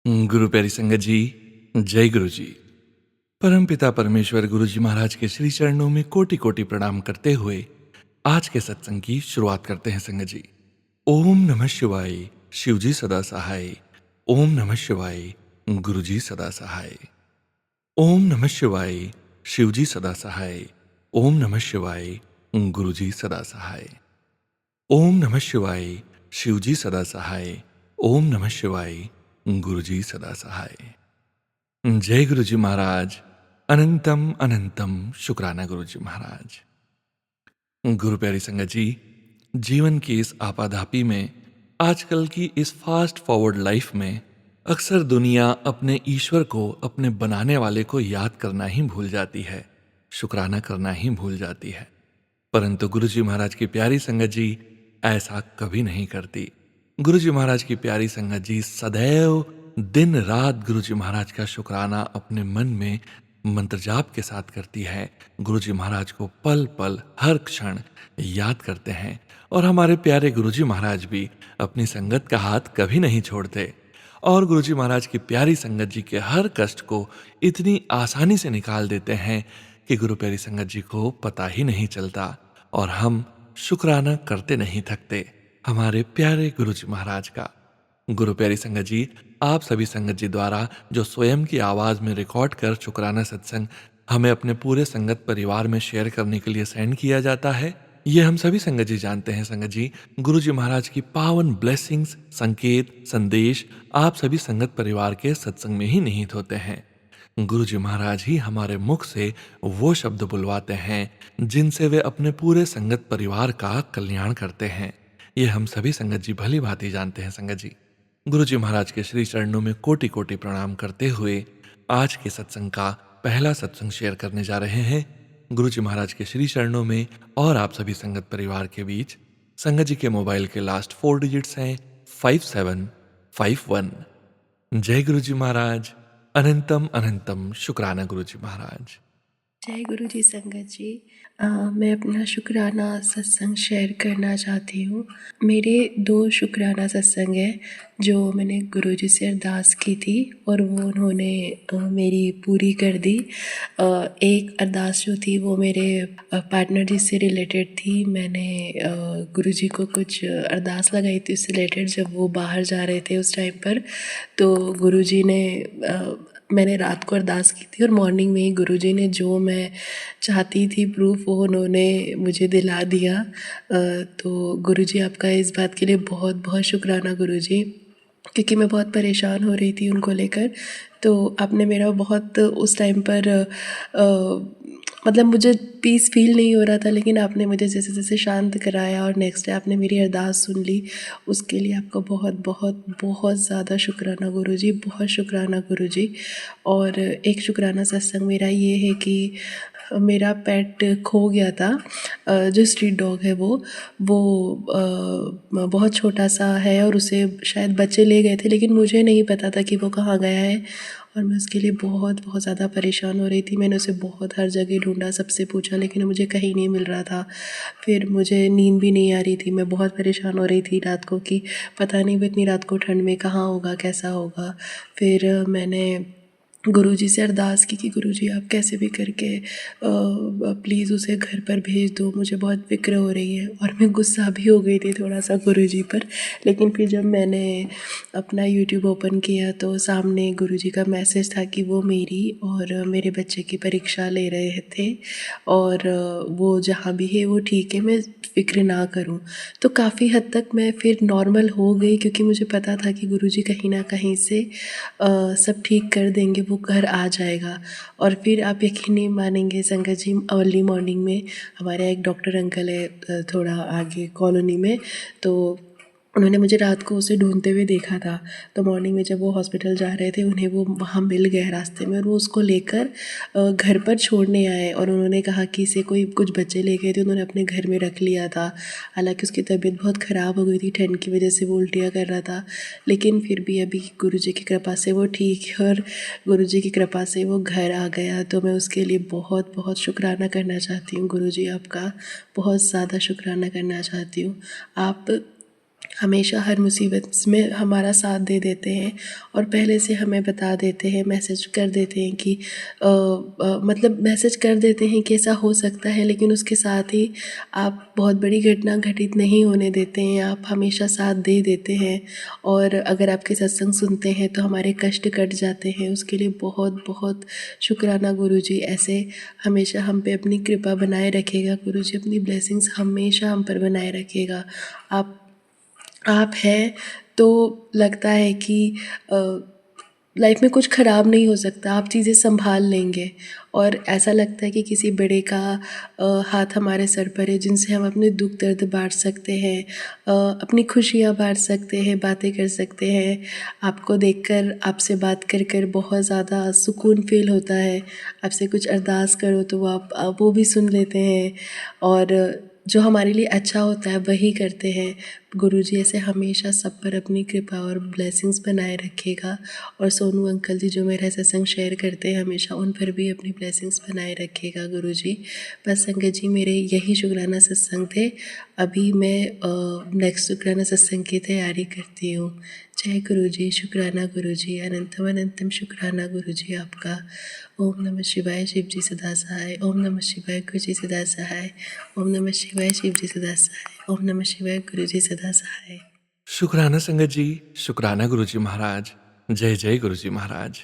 गुरु प्यारी संगत जी, जय गुरु जी। परम पिता परमेश्वर गुरु जी महाराज के श्री चरणों में कोटि कोटि प्रणाम करते हुए आज के सत्संग की शुरुआत करते हैं संगत जी। ओम नमः शिवाय, शिव जी सदा सहाय। ओम नमः शिवाय, गुरु जी सदा सहाय। ओम नमः शिवाय, शिव जी सदा सहाय। ओम नमः शिवाय, गुरु जी सदा सहाय। ओम नमः शिवाय, शिव जी सदा सहाय। ओम नमः शिवाय, गुरु जी सदा सहाय। जय गुरु जी महाराज। अनंतम अनंतम शुक्राना गुरु जी महाराज। गुरु प्यारी संगत जी, जीवन की इस आपाधापी में, आजकल की इस फास्ट फॉरवर्ड लाइफ में अक्सर दुनिया अपने ईश्वर को, अपने बनाने वाले को याद करना ही भूल जाती है, शुक्राना करना ही भूल जाती है। परंतु गुरु जी महाराज की प्यारी संगत जी ऐसा कभी नहीं करती। गुरु जी महाराज की प्यारी संगत जी सदैव दिन रात गुरु जी महाराज का शुक्राना अपने मन में मंत्र जाप के साथ करती है। गुरु जी महाराज को पल पल हर क्षण याद करते हैं और हमारे प्यारे गुरु जी महाराज भी अपनी संगत का हाथ कभी नहीं छोड़ते और गुरु जी महाराज की प्यारी संगत जी के हर कष्ट को इतनी आसानी से निकाल देते हैं कि गुरु प्यारी संगत जी को पता ही नहीं चलता और हम शुक्राना करते नहीं थकते हमारे प्यारे गुरु जी महाराज का। गुरु प्यारी संगत जी, आप सभी संगत जी द्वारा जो स्वयं की आवाज में रिकॉर्ड कर शुक्राना सत्संग हमें अपने पूरे संगत परिवार में शेयर करने के लिए सेंड किया जाता है, ये हम सभी संगत जी जानते हैं संगत जी। गुरु जी महाराज की पावन ब्लेसिंग्स, संकेत, संदेश आप सभी संगत परिवार के सत्संग में ही निहित होते हैं। गुरु जी महाराज ही हमारे मुख से वो शब्द बुलवाते हैं जिनसे वे अपने पूरे संगत परिवार का कल्याण करते हैं। ये हम सभी संगत जी भली भांति जानते हैं संगत जी। गुरु जी महाराज के श्री चरणों में कोटि कोटि प्रणाम करते हुए आज के सत्संग का पहला सत्संग शेयर करने जा रहे हैं। गुरु जी महाराज के श्री चरणों में और आप सभी संगत परिवार के बीच संगत जी के मोबाइल के लास्ट 4 डिजिट्स हैं 5751। जय गुरु जी महाराज। अनंतम अनंतम शुक्राना गुरु जी महाराज। जय गुरु जी संगत जी। मैं अपना शुक्राना सत्संग शेयर करना चाहती हूँ। मेरे 2 शुक्राना सत्संग हैं जो मैंने गुरु जी से अरदास की थी और वो उन्होंने मेरी पूरी कर दी। एक अरदास जो थी वो मेरे पार्टनर जी से रिलेटेड थी। मैंने गुरु जी को कुछ अरदास लगाई थी उससे रिलेटेड, जब वो बाहर जा रहे थे उस टाइम पर। तो गुरु जी ने मैंने रात को अरदास की थी और मॉर्निंग में ही गुरुजी ने जो मैं चाहती थी प्रूफ वो उन्होंने मुझे दिला दिया। तो गुरुजी आपका इस बात के लिए बहुत बहुत शुक्राना गुरुजी, क्योंकि मैं बहुत परेशान हो रही थी उनको लेकर। तो आपने मेरा बहुत उस टाइम पर मतलब मुझे पीस फील नहीं हो रहा था, लेकिन आपने मुझे जैसे जैसे शांत कराया और नेक्स्ट डे आपने मेरी अरदास सुन ली। उसके लिए आपका बहुत बहुत बहुत ज़्यादा शुक्राना गुरुजी, बहुत शुक्राना गुरुजी। और एक शुक्राना सत्संग मेरा ये है कि मेरा पेट खो गया था। जो स्ट्रीट डॉग है वो बहुत छोटा सा है और उसे शायद बच्चे ले गए थे, लेकिन मुझे नहीं पता था कि वो कहाँ गया है और मैं उसके लिए बहुत बहुत ज़्यादा परेशान हो रही थी। मैंने उसे बहुत हर जगह ढूंढा, सबसे पूछा, लेकिन मुझे कहीं नहीं मिल रहा था। फिर मुझे नींद भी नहीं आ रही थी, मैं बहुत परेशान हो रही थी रात को कि पता नहीं वो इतनी रात को ठंड में कहाँ होगा, कैसा होगा। फिर मैंने गुरुजी से अरदास की कि गुरुजी आप कैसे भी करके प्लीज़ उसे घर पर भेज दो, मुझे बहुत फ़िक्र हो रही है। और मैं गुस्सा भी हो गई थी थोड़ा सा गुरुजी पर। लेकिन फिर जब मैंने अपना यूट्यूब ओपन किया तो सामने गुरुजी का मैसेज था कि वो मेरी और मेरे बच्चे की परीक्षा ले रहे थे और वो जहाँ भी है वो ठीक है, मैं फ़िक्र ना करूँ। तो काफ़ी हद तक मैं फिर नॉर्मल हो गई, क्योंकि मुझे पता था कि गुरुजी कहीं ना कहीं से सब ठीक कर देंगे, वो घर आ जाएगा। और फिर आप यकीन नहीं मानेंगे संगत जी, अर्ली मॉर्निंग में हमारे एक डॉक्टर अंकल है थोड़ा आगे कॉलोनी में, तो उन्होंने मुझे रात को उसे ढूंढते हुए देखा था। तो मॉर्निंग में जब वो हॉस्पिटल जा रहे थे उन्हें वो वहाँ मिल गया रास्ते में और वो उसको लेकर घर पर छोड़ने आए और उन्होंने कहा कि इसे कोई कुछ बच्चे ले गए थे, उन्होंने अपने घर में रख लिया था। हालांकि उसकी तबीयत बहुत ख़राब हो गई थी, ठंड की वजह से वो उल्टियाँ कर रहा था, लेकिन फिर भी अभी गुरुजी की कृपा से वो ठीक है और गुरुजी की कृपा से वो घर आ गया। तो मैं उसके लिए बहुत बहुत शुक्राना करना चाहती हूँ गुरुजी, आपका बहुत ज़्यादा शुक्राना करना चाहती हूँ। आप हमेशा हर मुसीबत में हमारा साथ दे देते हैं और पहले से हमें बता देते हैं, मैसेज कर देते हैं कि मतलब मैसेज कर देते हैं कि ऐसा हो सकता है, लेकिन उसके साथ ही आप बहुत बड़ी घटना घटित नहीं होने देते हैं, आप हमेशा साथ दे देते हैं। और अगर आपके सत्संग सुनते हैं तो हमारे कष्ट कट जाते हैं, उसके लिए बहुत बहुत शुक्राना गुरुजी। ऐसे हमेशा हम पे अपनी कृपा बनाए रखेगा गुरुजी, अपनी ब्लेसिंग्स हमेशा हम पर बनाए रखेगा। आप हैं तो लगता है कि लाइफ में कुछ ख़राब नहीं हो सकता, आप चीज़ें संभाल लेंगे। और ऐसा लगता है कि किसी बड़े का हाथ हमारे सर पर है, जिनसे हम अपने दुख दर्द बांट सकते हैं, अपनी खुशियाँ बांट सकते हैं, बातें कर सकते हैं। आपको देखकर, आपसे बात कर कर बहुत ज़्यादा सुकून फील होता है। आपसे कुछ अरदास करो तो आप वो भी सुन लेते हैं और जो हमारे लिए अच्छा होता है वही करते हैं। गुरुजी ऐसे हमेशा सब पर अपनी कृपा और ब्लेसिंग्स बनाए रखेगा। और सोनू अंकल जी जो मेरा सत्संग शेयर करते हैं, हमेशा उन पर भी अपनी ब्लेसिंग्स बनाए रखेगा गुरुजी। बस संगत जी, मेरे यही शुक्राना सत्संग थे। अभी मैं नेक्स्ट शुक्राना सत्संग की तैयारी करती हूँ। जय गुरुजी, शुक्राना गुरुजी, अनंतम अनंतम शुक्राना गुरुजी आपका। ओम नमः शिवाय, शिव जी सदा सहाय। ओम नमः शिवाय, गुरु जी सदा सहाय। ओम नमः शिवाय, शिव जी सदा सहाय। ओम नमः शिवाय, गुरु जी सदा सहाय। शुक्राना संगत जी, शुक्राना गुरुजी महाराज। जय जय गुरुजी महाराज।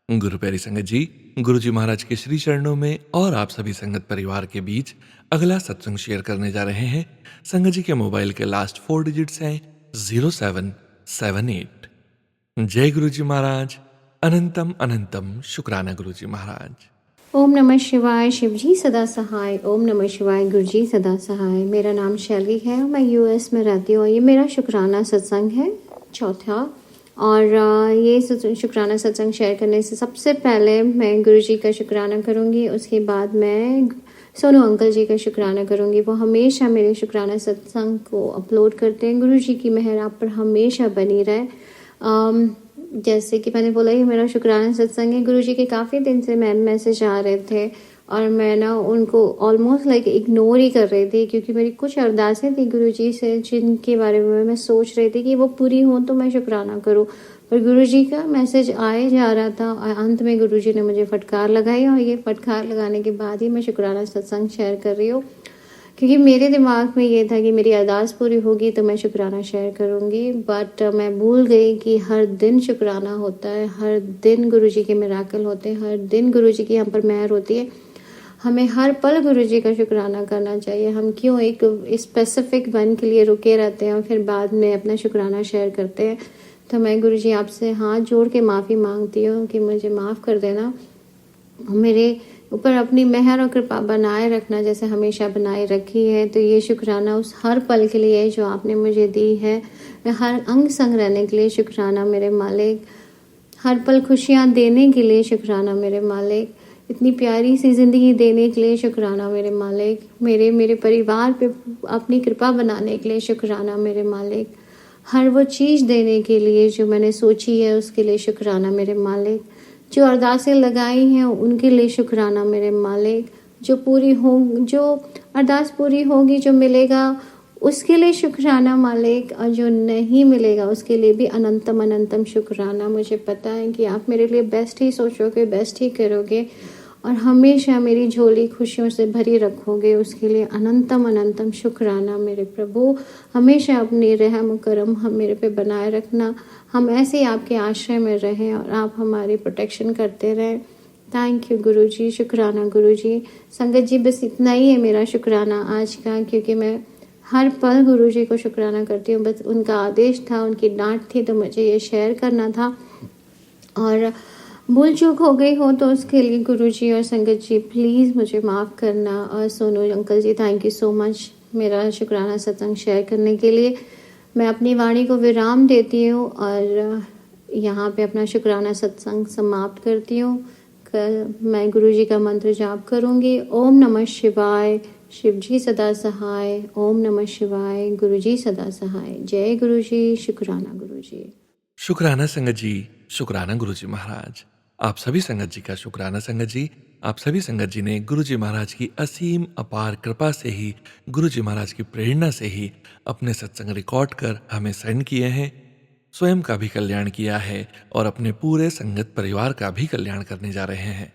गुरु प्यारी संगत जी, गुरुजी महाराज के श्री चरणों में और आप सभी संगत परिवार के बीच अगला सत्संग शेयर करने जा रहे हैं। संगत जी के मोबाइल के लास्ट 4 डिजिट्स हैं 0778। जय गुरुजी महाराज, अनंतम अनंतम शुक्राना गुरुजी महाराज। ओम नमः शिवाय, शिव जी सदा सहाय। ओम नमः शिवाय, गुरु जी सदा सहाय। मेरा नाम शैली है और मैं यूएस में रहती हूँ। ये मेरा शुक्राना सत्संग है, चौथा। और ये शुक्राना सत्संग शेयर करने से सबसे पहले मैं गुरु जी का शुक्राना करूँगी, उसके बाद मैं सोनू अंकल जी का शुक्राना करूँगी। वो हमेशा मेरे शुक्राना सत्संग को अपलोड करते हैं। गुरु जी की मेहर आप पर हमेशा बनी रहे। जैसे कि मैंने बोला, ये मेरा शुक्राना सत्संग है। गुरुजी के काफ़ी दिन से मैसेज आ रहे थे और मैं ना उनको ऑलमोस्ट लाइक इग्नोर ही कर रही थी, क्योंकि मेरी कुछ अरदासें थी गुरुजी से जिनके बारे में मैं सोच रही थी कि वो पूरी हों तो मैं शुक्राना करूं। पर गुरुजी का मैसेज आए जा रहा था और अंत में गुरुजी ने मुझे फटकार लगाई और ये फटकार लगाने के बाद ही मैं शुक्राना सत्संग शेयर कर रही हूँ, क्योंकि मेरे दिमाग में ये था कि मेरी अरदास पूरी होगी तो मैं शुक्राना शेयर करूँगी। बट मैं भूल गई कि हर दिन शुक्राना होता है, हर दिन गुरुजी के मिराकल होते हैं, हर दिन गुरुजी की हम पर मेहर होती है। हमें हर पल गुरुजी का शुक्राना करना चाहिए। हम क्यों एक स्पेसिफिक वन के लिए रुके रहते हैं और फिर बाद में अपना शुक्राना शेयर करते हैं। तो मैं गुरुजी आपसे हाथ जोड़ के माफ़ी मांगती हूँ कि मुझे माफ़ कर देना, मेरे ऊपर अपनी मेहर और कृपा बनाए रखना जैसे हमेशा बनाए रखी है। तो ये शुक्राना उस हर पल के लिए जो आपने मुझे दी है। मैं हर अंग संग रहने के लिए शुक्राना मेरे मालिक, हर पल खुशियाँ देने के लिए शुक्राना मेरे मालिक, इतनी प्यारी सी ज़िंदगी देने के लिए शुक्राना मेरे मालिक, मेरे परिवार पे अपनी कृपा बनाने के लिए शुक्राना मेरे मालिक, हर वो चीज़ देने के लिए जो मैंने सोची है उसके लिए शुक्राना मेरे मालिक, जो अरदासें लगाई हैं उनके लिए शुक्राना मेरे मालिक, जो अरदास पूरी होगी, जो मिलेगा उसके लिए शुक्राना मालिक, और जो नहीं मिलेगा उसके लिए भी अनंतम अनंतम शुक्राना। मुझे पता है कि आप मेरे लिए बेस्ट ही सोचोगे, बेस्ट ही करोगे और हमेशा मेरी झोली खुशियों से भरी रखोगे, उसके लिए अनंतम अनंतम शुक्राना मेरे प्रभु। हमेशा अपनी रहम करम हम मेरे पे बनाए रखना, हम ऐसे ही आपके आश्रय में रहें और आप हमारी प्रोटेक्शन करते रहें। थैंक यू गुरुजी, शुक्राना गुरुजी। संगत जी, बस इतना ही है मेरा शुक्राना आज का, क्योंकि मैं हर पल गुरुजी को शुक्राना करती हूँ। बस उनका आदेश था, उनकी डांट थी, तो मुझे ये शेयर करना था। और भूल चूक हो गई हो तो उसके लिए गुरुजी और संगत जी प्लीज़ मुझे माफ़ करना। और Sonu uncle ji, thank you so much मेरा शुक्राना सत्संग शेयर करने के लिए। मैं अपनी वाणी को विराम देती हूँ और यहाँ पे अपना शुक्राना सत्संग समाप्त करती हूँ। मैं गुरुजी का मंत्र जाप करूँगी। ओम नमः शिवाय, शिव जी सदा सहाय। ओम नमः शिवाय, गुरुजी सदा सहाय। जय गुरुजी, शुक्राना गुरुजी। शुक्राना संगत जी, शुक्राना गुरुजी महाराज। आप सभी संगत जी का शुक्राना संगत जी। आप सभी संगत जी ने गुरु जी महाराज की असीम अपार कृपा से ही, गुरु जी महाराज की प्रेरणा से ही अपने सत्संग रिकॉर्ड कर हमें सेंड किए हैं। स्वयं का भी कल्याण किया है और अपने पूरे संगत परिवार का भी कल्याण करने जा रहे हैं।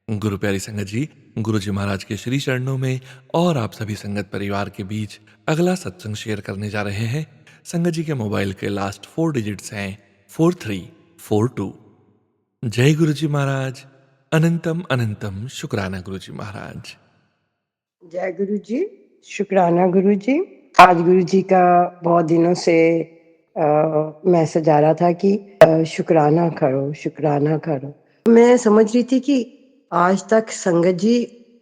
गुरु प्यारी संगत जी, गुरु जी महाराज के श्री चरणों में और आप सभी संगत परिवार के बीच अगला सत्संग शेयर करने जा रहे हैं। संगत जी के मोबाइल के लास्ट 4 डिजिट्स हैं 4342। जय गुरु जी महाराज। अनंतम अनंतम शुक्राना गुरु जी महाराज। जय गुरु जी, शुक्राना गुरु जी। आज गुरु जी का बहुत दिनों से मैसेज आ रहा था कि शुक्राना करो, शुक्राना करो। मैं समझ रही थी कि आज तक संगत जी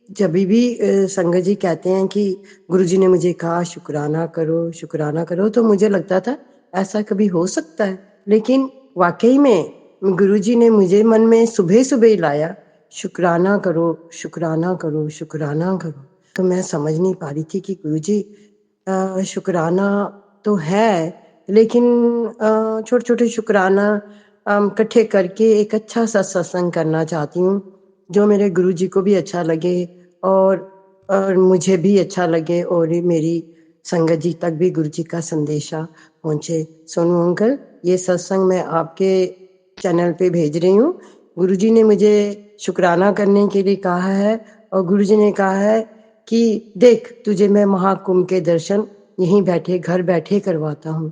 जब भी संगत जी कहते हैं कि गुरु जी ने मुझे कहा शुक्राना करो, शुक्राना करो, तो मुझे लगता था ऐसा कभी हो सकता है। लेकिन वाकई में गुरु जी ने मुझे मन में सुबह सुबह ही लाया, शुक्राना करो, शुक्राना करो, शुक्राना करो। तो मैं समझ नहीं पा रही थी कि गुरुजी शुक्राना तो है, लेकिन छोटे-छोटे शुक्राना इकट्ठे करके एक अच्छा सा सत्संग करना चाहती हूँ, जो मेरे गुरुजी को भी अच्छा लगे और मुझे भी अच्छा लगे और ये मेरी संगत जी तक भी गुरुजी का संदेशा पहुँचे। सोनू अंकल, ये सत्संग मैं आपके चैनल पे भेज रही हूँ। गुरुजी ने मुझे शुक्राना करने के लिए कहा है और गुरुजी ने कहा है कि देख तुझे मैं महाकुंभ के दर्शन यहीं बैठे घर बैठे करवाता हूँ।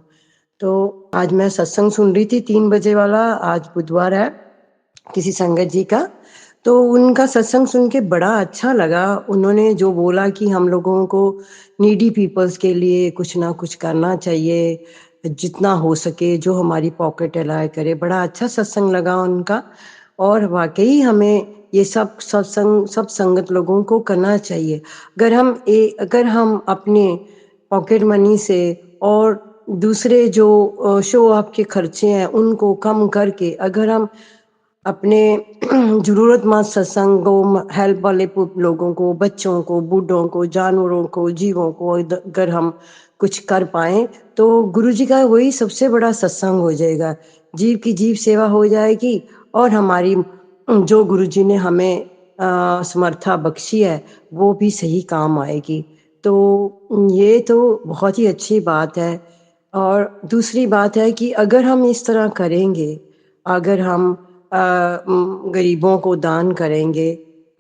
तो आज मैं सत्संग सुन रही थी 3 बजे वाला, आज बुधवार है, किसी संगत जी का। तो उनका सत्संग सुन के बड़ा अच्छा लगा। उन्होंने जो बोला कि हम लोगों को नीडी पीपल्स के लिए कुछ ना कुछ करना चाहिए, जितना हो सके जो हमारी पॉकेट अलाउ करे। बड़ा अच्छा सत्संग लगा उनका और वाक़ई हमें ये सब सत्संग सब संगत लोगों को करना चाहिए। अगर हम अपने पॉकेट मनी से और दूसरे जो शो ऑफ के खर्चे हैं उनको कम करके अगर हम अपने ज़रूरतमंद सत्संगों हेल्प वाले लोगों को, बच्चों को, बूढ़ों को, जानवरों को, जीवों को अगर हम कुछ कर पाएँ तो गुरुजी का वही सबसे बड़ा सत्संग हो जाएगा। जीव की जीव सेवा हो जाएगी और हमारी जो गुरुजी ने हमें समर्था बख्शी है वो भी सही काम आएगी। तो ये तो बहुत ही अच्छी बात है। और दूसरी बात है कि अगर हम इस तरह करेंगे, अगर हम गरीबों को दान करेंगे,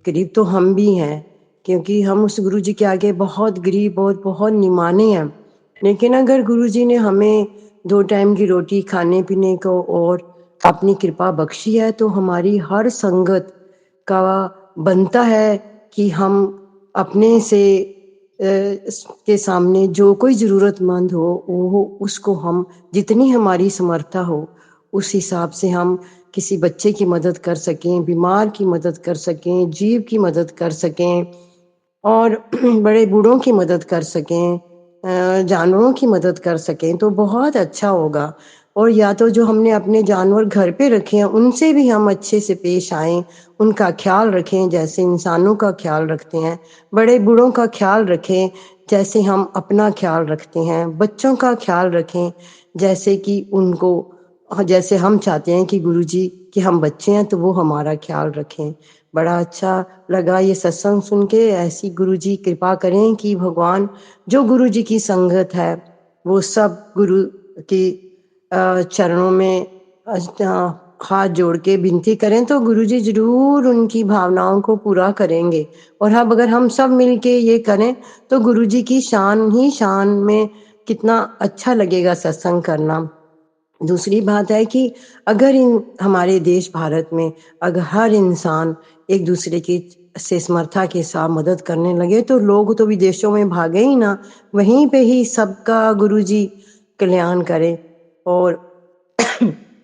गरीब तो हम भी हैं क्योंकि हम उस गुरुजी के आगे बहुत गरीब और बहुत निमाने हैं। लेकिन अगर गुरुजी ने हमें 2 टाइम की रोटी खाने-पीने को और अपनी कृपा बख्शी है तो हमारी हर संगत का बनता है कि हम अपने से के सामने जो कोई ज़रूरतमंद हो वो उसको हम जितनी हमारी समर्था हो उस हिसाब से हम किसी बच्चे की मदद कर सकें, बीमार की मदद कर सकें, जीव की मदद कर सकें और बड़े बूढ़ों की मदद कर सकें, जानवरों की मदद कर सकें तो बहुत अच्छा होगा। और या तो जो हमने अपने जानवर घर पे रखे हैं उनसे भी हम अच्छे से पेश आएँ, उनका ख़्याल रखें जैसे इंसानों का ख़्याल रखते हैं, बड़े बूढ़ों का ख़्याल रखें जैसे हम अपना ख़्याल रखते हैं, बच्चों का ख़्याल रखें जैसे कि उनको जैसे हम चाहते हैं कि गुरुजी कि हम बच्चे हैं तो वो हमारा ख़्याल रखें। बड़ा अच्छा लगा ये सत्संग सुन के। ऐसी गुरुजी कृपा करें कि भगवान जो गुरुजी की संगत है वो सब गुरु की चरणों में हाथ जोड़ के विनती करें तो गुरुजी ज़रूर उनकी भावनाओं को पूरा करेंगे। और अब अगर हम सब मिलके ये करें तो गुरुजी की शान ही शान में कितना अच्छा लगेगा सत्संग करना। दूसरी बात है कि अगर हमारे देश भारत में अगर हर इंसान एक दूसरे की से समर्था के साथ मदद करने लगे तो लोग तो विदेशों में भागे ही ना, वहीं पे ही सबका गुरुजी कल्याण करें। और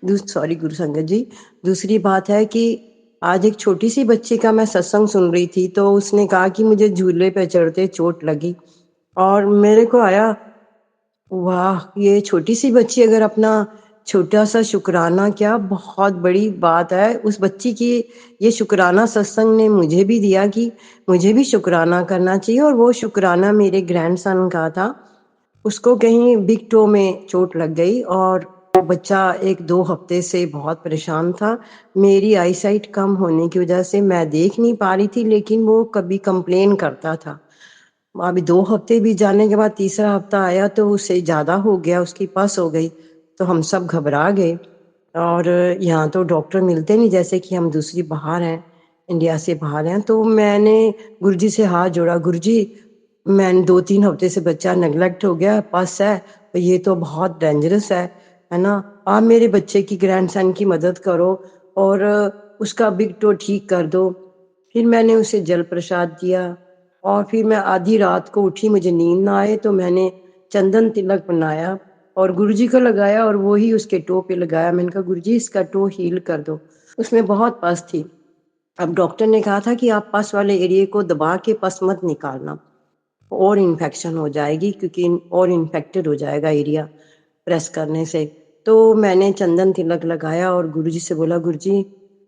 सॉरी गुरु संगत जी, दूसरी बात है कि आज एक छोटी सी बच्ची का मैं सत्संग सुन रही थी तो उसने कहा कि मुझे झूले पे चढ़ते चोट लगी और मेरे को आया वाह! ये छोटी सी बच्ची अगर अपना छोटा-सा शुक्राना क्या बहुत बड़ी बात है। उस बच्ची की ये शुक्राना सत्संग ने मुझे भी दिया कि मुझे भी शुक्राना करना चाहिए और वो शुक्राना मेरे ग्रैंडसन का था। उसको कहीं बिग टो में चोट लग गई और वो बच्चा 1-2 हफ्ते से बहुत परेशान था। मेरी आईसाइट कम होने की वजह से मैं देख नहीं पा रही थी, लेकिन वो कभी कंप्लेन करता था। अभी 2 हफ्ते भी जाने के बाद तीसरा हफ्ता आया तो उसे ज़्यादा हो गया, उसकी पस हो गई। तो हम सब घबरा गए और यहाँ तो डॉक्टर मिलते नहीं, जैसे कि हम दूसरी बाहर हैं, इंडिया से बाहर हैं। तो मैंने गुरुजी से हाथ जोड़ा, गुरुजी मैंने 2-3 हफ्ते से बच्चा नेग्लेक्ट हो गया, पस है, तो ये तो बहुत डेंजरस है ना? आप मेरे बच्चे की ग्रैंडसन की मदद करो और उसका बिग टो ठीक कर दो। फिर मैंने उसे जल प्रसाद दिया और फिर मैं आधी रात को उठी, मुझे नींद ना आए तो मैंने चंदन तिलक बनाया और गुरुजी को लगाया और वो ही उसके टो पे लगाया। मैंने कहा गुरुजी इसका टो हील कर दो। उसमें बहुत पस थी। अब डॉक्टर ने कहा था कि आप पस वाले एरिया को दबा के पस मत निकालना, और इन्फेक्शन हो जाएगी क्योंकि और इन्फेक्टेड हो जाएगा एरिया प्रेस करने से। तो मैंने चंदन तिलक लगाया और गुरुजी से बोला, गुरुजी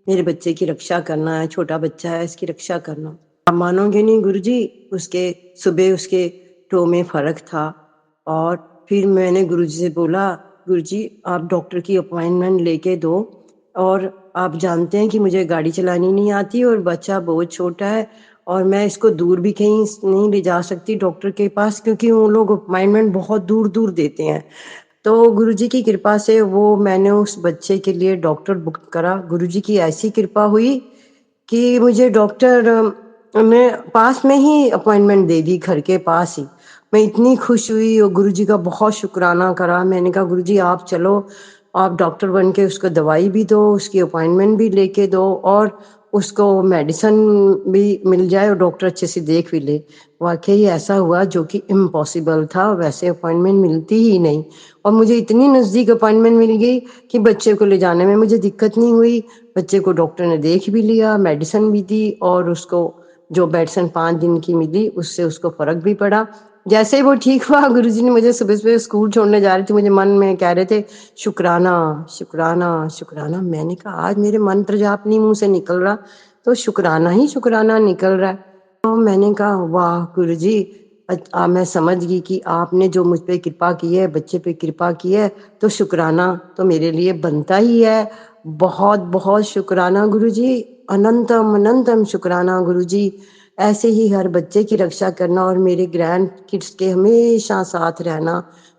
मेरे बच्चे की रक्षा करना है, छोटा बच्चा है, इसकी रक्षा करना। आप मानोगे नहीं गुरुजी, उसके सुबह उसके टो में फ़र्क था। और फिर मैंने गुरुजी से बोला, गुरुजी आप डॉक्टर की अपॉइंटमेंट लेके दो, और आप जानते हैं कि मुझे गाड़ी चलानी नहीं आती और बच्चा बहुत छोटा है और मैं इसको दूर भी कहीं नहीं ले जा सकती डॉक्टर के पास, क्योंकि वो लोग अपॉइंटमेंट बहुत दूर-दूर देते हैं। तो गुरुजी की कृपा से वो मैंने उस बच्चे के लिए डॉक्टर बुक करा। गुरुजी की ऐसी कृपा हुई कि मुझे डॉक्टर ने पास में ही अपॉइंटमेंट दे दी, घर के पास ही। मैं इतनी खुश हुई और गुरुजी का बहुत शुक्राना करा। मैंने कहा गुरुजी आप चलो, आप डॉक्टर बन के उसको दवाई भी दो, उसकी अपॉइंटमेंट भी लेके दो और उसको मेडिसिन भी मिल जाए और डॉक्टर अच्छे से देख भी ले। वाक़ई ऐसा हुआ जो कि इम्पॉसिबल था, वैसे अपॉइंटमेंट मिलती ही नहीं और मुझे इतनी नज़दीक अपॉइंटमेंट मिल गई कि बच्चे को ले जाने में मुझे दिक्कत नहीं हुई। बच्चे को डॉक्टर ने देख भी लिया, मेडिसिन भी दी और उसको जो मेडिसिन 5 दिन की मिली उससे उसको फ़र्क भी पड़ा। जैसे ही वो ठीक हुआ, गुरुजी ने मुझे सुबह-सुबह स्कूल छोड़ने जा रही थी, मुझे मन में कह रहे थे शुक्राना, शुक्राना, शुक्राना। मैंने कहा आज मेरे मंत्र जाप नहीं मुँह से निकल रहा, तो शुक्राना ही शुक्राना निकल रहा है। तो मैंने कहा वाह गुरुजी, मैं समझ गई कि आपने जो मुझ पे कृपा की है, बच्चे पे कृपा की है, तो शुक्राना तो मेरे लिए बनता ही है। बहुत-बहुत शुक्राना गुरुजी, अनंतम अनंतम शुक्राना गुरुजी। ऐसे ही हर बच्चे की रक्षा करना और मेरे ग्रैंड किड्स के हमेशा साथ रहना।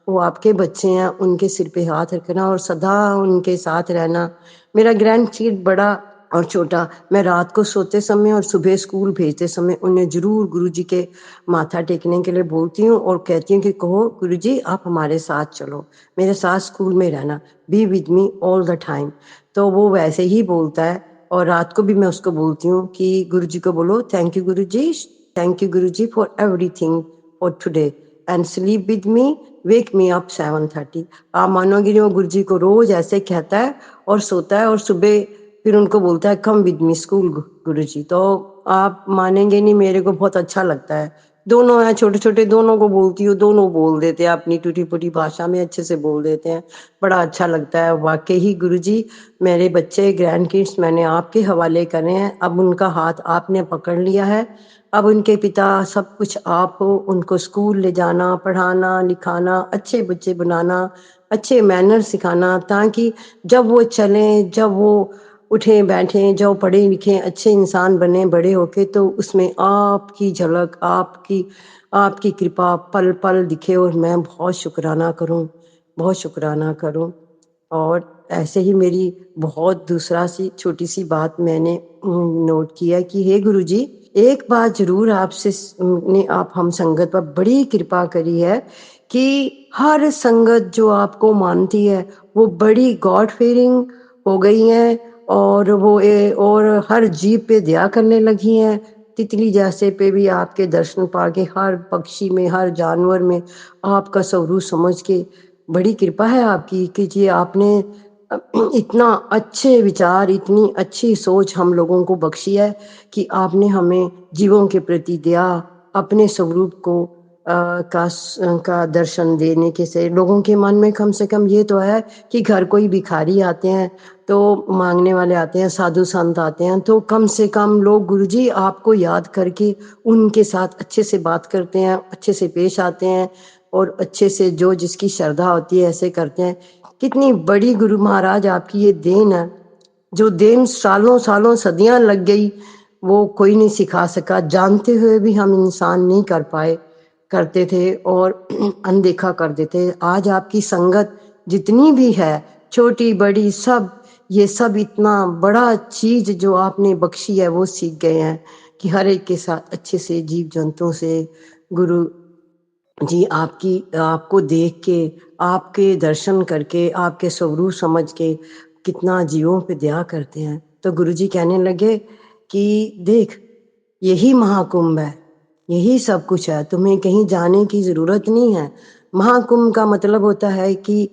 वो आपके बच्चे हैं, उनके सिर पे हाथ रखना और सदा उनके साथ रहना। मेरा ग्रैंड किड बड़ा और छोटा, मैं रात को सोते समय और सुबह स्कूल भेजते समय उन्हें ज़रूर गुरुजी के माथा टेकने के लिए बोलती हूँ और कहती हूँ कि कहो गुरुजी आप हमारे साथ चलो, मेरे साथ स्कूल में रहना, be with me all the time. तो वो वैसे ही बोलता है और रात को भी मैं उसको बोलती हूँ कि गुरुजी को बोलो thank you Guruji for everything for today and sleep with me, wake me up 7:30। आप मानोगे नहीं, वो गुरुजी को रोज़ ऐसे कहता है और सोता है और सुबह फिर उनको बोलता है कम विद मी स्कूल गुरुजी। तो आप मानेंगे नहीं, मेरे को बहुत अच्छा लगता है। दोनों हैं छोटे-छोटे, दोनों को बोलती हूँ, दोनों बोल देते हैं अपनी टूटी-फूटी भाषा में, अच्छे से बोल देते हैं। बड़ा अच्छा लगता है। वाक़ई ही गुरुजी, मेरे बच्चे ग्रैंड किड्स मैंने आपके हवाले करे हैं। अब उनका हाथ आपने पकड़ लिया है। अब उनके पिता सब कुछ आप हो, उनको स्कूल ले जाना, पढ़ाना, लिखाना, अच्छे बच्चे बनाना, अच्छे मैनर सिखाना, ताकि जब वो चलें, जब वो उठें बैठें, जो पढ़े लिखें अच्छे इंसान बने बड़े होके, तो उसमें आपकी झलक, आपकी आपकी कृपा पल पल दिखे और मैं बहुत शुक्राना करूं, बहुत शुक्राना करूं। और ऐसे ही मेरी बहुत दूसरा सी छोटी सी बात मैंने नोट किया कि हे गुरुजी, एक बात जरूर आपसे ने आप हम संगत पर बड़ी कृपा करी है कि हर संगत जो आपको मानती है वो बड़ी गॉड फेयरिंग हो गई हैं और और हर जीव पे दया करने लगी हैं। तितली जैसे पे भी आपके दर्शन पाके, हर पक्षी में, हर जानवर में आपका स्वरूप समझ के बड़ी कृपा है आपकी कि जी आपने इतना अच्छे विचार, इतनी अच्छी सोच हम लोगों को बख्शी है कि आपने हमें जीवों के प्रति दया, अपने स्वरूप को का दर्शन देने के से लोगों के मन में कम से कम ये तो है कि घर कोई भिखारी आते हैं, तो माँगने वाले आते हैं, साधु संत आते हैं, तो कम से कम लोग गुरुजी आपको याद करके उनके साथ अच्छे से बात करते हैं, अच्छे से पेश आते हैं। और अच्छे से जो जिसकी श्रद्धा होती है ऐसे करते हैं। कितनी बड़ी गुरु महाराज आपकी ये देन है, जो देन सालों सालों सदियां लग गई, वो कोई नहीं सिखा सका, जानते हुए भी हम इंसान नहीं कर पाए, करते थे और अनदेखा कर देते। आज आपकी संगत जितनी भी है, छोटी बड़ी सब, ये सब इतना बड़ा चीज जो आपने बख्शी है वो सीख गए हैं कि हर एक के साथ अच्छे से जीव जंतुओं से गुरु जी आपको देख के, आपके दर्शन करके, आपके स्वरूप समझ के कितना जीवों पे दया करते हैं। तो गुरुजी कहने लगे कि देख, यही महाकुंभ है, यही सब कुछ है, तुम्हें कहीं जाने की जरूरत नहीं है। महाकुंभ का मतलब होता है कि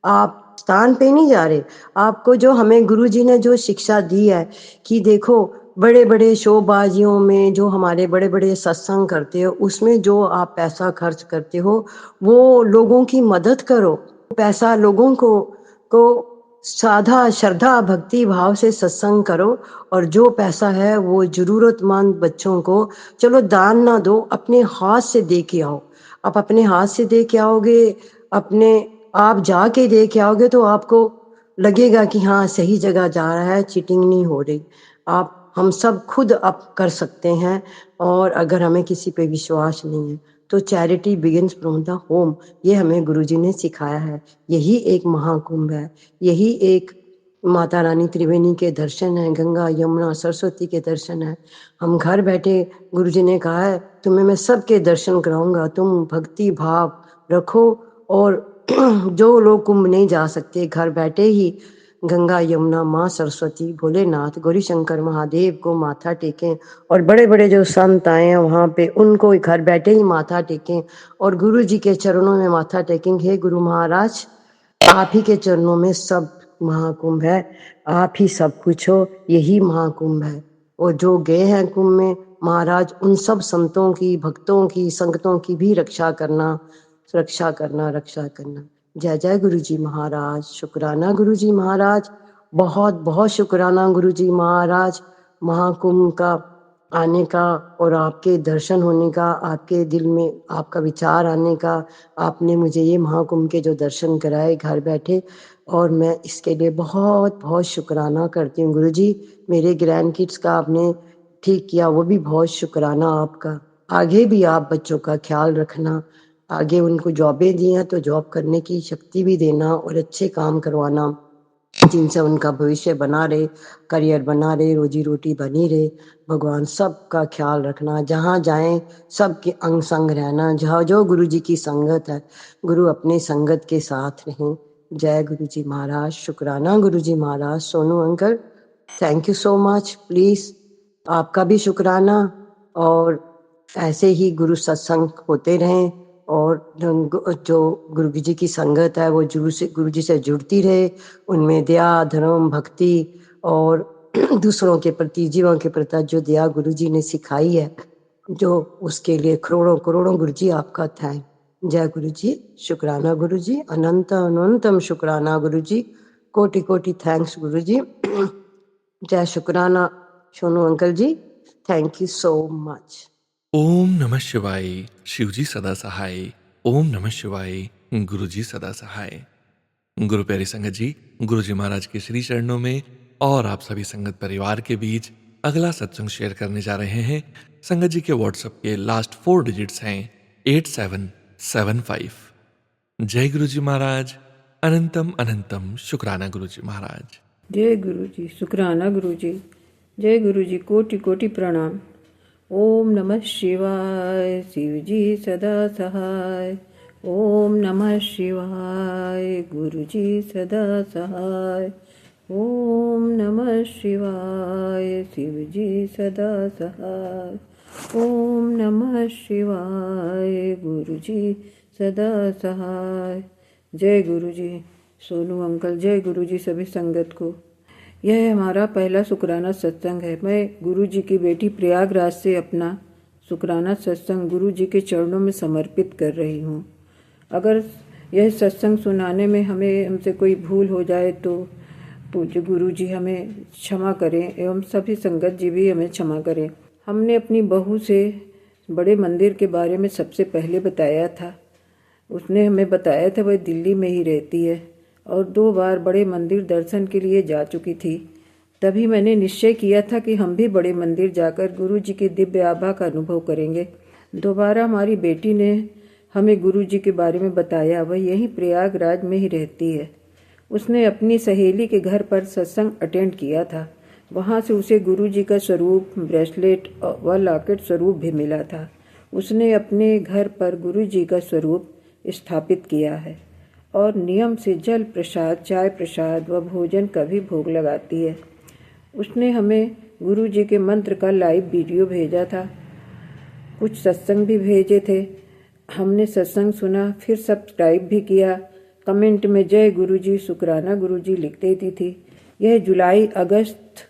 आप स्थान पे नहीं जा रहे, आपको जो हमें गुरुजी ने जो शिक्षा दी है कि देखो, बड़े बड़े शोबाजियों में जो हमारे बड़े बड़े सत्संग करते हो, उसमें जो आप पैसा खर्च करते हो वो लोगों की मदद करो। पैसा लोगों को साधा श्रद्धा भक्ति भाव से सत्संग करो, और जो पैसा है वो जरूरतमंद बच्चों को, चलो दान ना दो, अपने हाथ से दे के आओ। आप अपने हाथ से दे के आओगे, अपने आप जाके दे के आओगे तो आपको लगेगा कि हाँ सही जगह जा रहा है, चीटिंग नहीं हो रही। आप हम सब खुद अब कर सकते हैं, और अगर हमें किसी पे विश्वास नहीं है तो charity begins from the home, ये हमें गुरुजी ने सिखाया है। यही एक महाकुंभ है, यही एक माता रानी त्रिवेणी के दर्शन है, गंगा यमुना सरस्वती के दर्शन है। हम घर बैठे, गुरुजी ने कहा है तुम्हें मैं सबके दर्शन कराऊंगा, तुम भक्ति भाव रखो। और जो लोग कुंभ नहीं जा सकते, घर बैठे ही गंगा यमुना माँ सरस्वती भोलेनाथ गौरी शंकर महादेव को माथा टेकें, और बड़े बड़े जो संत आए हैं वहाँ पे उनको घर बैठे ही माथा टेकें, और गुरु जी के चरणों में माथा टेकेंगे। हे गुरु महाराज, आप ही के चरणों में सब महाकुंभ है, आप ही सब कुछ हो, यही महाकुंभ है। और जो गए हैं कुंभ में महाराज, उन सब संतों की, भक्तों की, संगतों की भी रक्षा करना, रक्षा करना, रक्षा करना। जय जय गुरु जी महाराज, शुक्राना गुरु जी महाराज, बहुत बहुत शुक्राना गुरु जी महाराज, महाकुंभ का आने का और आपके दर्शन होने का, आपके दिल में आपका विचार आने का। आपने मुझे ये महाकुंभ के जो दर्शन कराए घर बैठे, और मैं इसके लिए बहुत बहुत शुक्राना करती हूँ गुरु जी। मेरे ग्रैंड किड्स का आपने ठीक किया, वो भी बहुत शुक्राना आपका। आगे भी आप बच्चों का ख्याल रखना, आगे उनको जॉबें दी हैं तो जॉब करने की शक्ति भी देना, और अच्छे काम करवाना जिनसे उनका भविष्य बना रहे, करियर बना रहे, रोजी रोटी बनी रहे। भगवान सबका ख्याल रखना, जहाँ जाएं सबके अंग संग रहना, जहाँ जो गुरु जी की संगत है, गुरु अपने संगत के साथ रहें। जय गुरु जी महाराज, शुक्राना Guru ji Maharaj. Sonu uncle, thank you so much, please आपका भी शुक्राना। और ऐसे ही गुरु सत्संग होते रहें, और जो गुरु जी की संगत है वो गुरु जी से जुड़ती रहे, उनमें दया धर्म भक्ति और दूसरों के प्रति, जीवों के प्रति जो दया गुरु जी ने सिखाई है, जो उसके लिए करोड़ों करोड़ों गुरु जी आपका थैंक। जय गुरु जी, शुक्राना गुरु जी, अनंत अनंतम शुक्राना गुरु जी, कोटि कोटि थैंक्स गुरु जी। जय शुक्राना Sonu uncle ji, thank you so much. ओम नमः शिवाय। शिवजी सदा सहाय। ओम नमः शिवाय। गुरुजी सदा सहाय। गुरु प्यारी संगत जी, गुरुजी महाराज के श्री चरणों में और आप सभी संगत परिवार के बीच अगला सत्संग शेयर करने जा रहे हैं। संगत जी के व्हाट्सएप के लास्ट 4 डिजिट्स हैं 8775। जय गुरुजी महाराज, अनंतम अनंतम शुक्राना गुरुजी महाराज। जय गुरु जी, शुक्राना गुरु जी, जय गुरु जी, कोटि कोटि प्रणाम। ओम नमः शिवाय, शिव जी सदा सहाय। ओम नमः शिवाय, गुरु जी सदा सहाय। ओम नमः शिवाय, शिव जी सदा सहाय। ओम नमः शिवाय, गुरु जी सदा सहाय। जय गुरु जी। सोनू अंकल, जय गुरु जी सभी संगत को। यह हमारा पहला शुक्राना सत्संग है। मैं गुरु जी की बेटी प्रयागराज से अपना शुक्राना सत्संग गुरु जी के चरणों में समर्पित कर रही हूँ। अगर यह सत्संग सुनाने में हमसे कोई भूल हो जाए तो पूज्य गुरु जी हमें क्षमा करें, एवं सभी संगत जी भी हमें क्षमा करें। हमने अपनी बहू से बड़े मंदिर के बारे में सबसे पहले बताया था, उसने हमें बताया था वह दिल्ली में ही रहती है और 2 बार बड़े मंदिर दर्शन के लिए जा चुकी थी। तभी मैंने निश्चय किया था कि हम भी बड़े मंदिर जाकर गुरु जी की दिव्य आभा का अनुभव करेंगे। दोबारा हमारी बेटी ने हमें गुरु जी के बारे में बताया। वह यहीं प्रयागराज में ही रहती है। उसने अपनी सहेली के घर पर सत्संग अटेंड किया था। वहाँ से उसे गुरु जी का स्वरूप, ब्रेसलेट व लॉकेट स्वरूप भी मिला था। उसने अपने घर पर गुरु जी का स्वरूप स्थापित किया है और नियम से जल प्रसाद, चाय प्रसाद व भोजन का भी भोग लगाती है। उसने हमें गुरु जी के मंत्र का लाइव वीडियो भेजा था। कुछ सत्संग भी भेजे थे। हमने सत्संग सुना, फिर सब्सक्राइब भी किया। कमेंट में जय गुरु जी, शुक्राना गुरु जी लिख देती थी। यह जुलाई अगस्त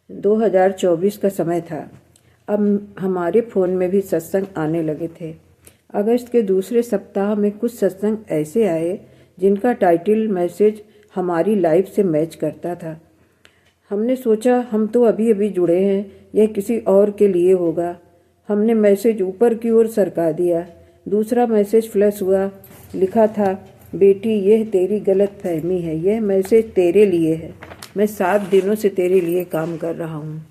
2024 का समय था। अब हमारे फ़ोन में भी सत्संग आने लगे थे। अगस्त के दूसरे सप्ताह में कुछ सत्संग ऐसे आए जिनका टाइटल मैसेज हमारी लाइफ से मैच करता था। हमने सोचा हम तो अभी अभी जुड़े हैं, यह किसी और के लिए होगा। हमने मैसेज ऊपर की ओर सरका दिया। दूसरा मैसेज फ्लैश हुआ। लिखा था, बेटी यह तेरी गलत फहमी है, यह मैसेज तेरे लिए है। मैं 7 दिनों से तेरे लिए काम कर रहा हूँ।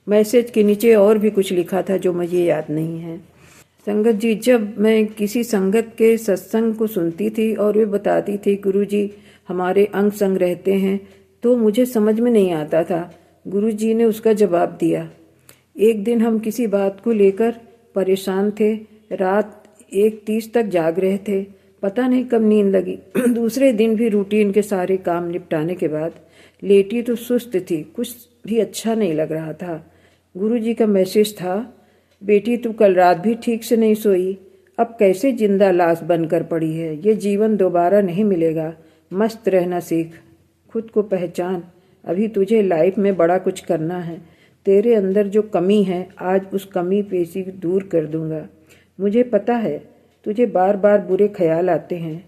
मैसेज के नीचे और भी कुछ लिखा था जो मुझे याद नहीं है। संगत जी, जब मैं किसी संगत के सत्संग को सुनती थी और वे बताती थी गुरु जी हमारे अंग संग रहते हैं, तो मुझे समझ में नहीं आता था। गुरु जी ने उसका जवाब दिया। एक दिन हम किसी बात को लेकर परेशान थे। रात 1:30 तक जाग रहे थे। पता नहीं कब नींद लगी। दूसरे दिन भी रूटीन के सारे काम निपटाने के बाद लेटी तो सुस्त थी, कुछ भी अच्छा नहीं लग रहा था। गुरु जी का मैसेज था, बेटी तू कल रात भी ठीक से नहीं सोई, अब कैसे जिंदा लाश बनकर पड़ी है। ये जीवन दोबारा नहीं मिलेगा। मस्त रहना सीख, खुद को पहचान। अभी तुझे लाइफ में बड़ा कुछ करना है। तेरे अंदर जो कमी है, आज उस कमी पे से दूर कर दूंगा। मुझे पता है तुझे बार बार बुरे ख्याल आते हैं,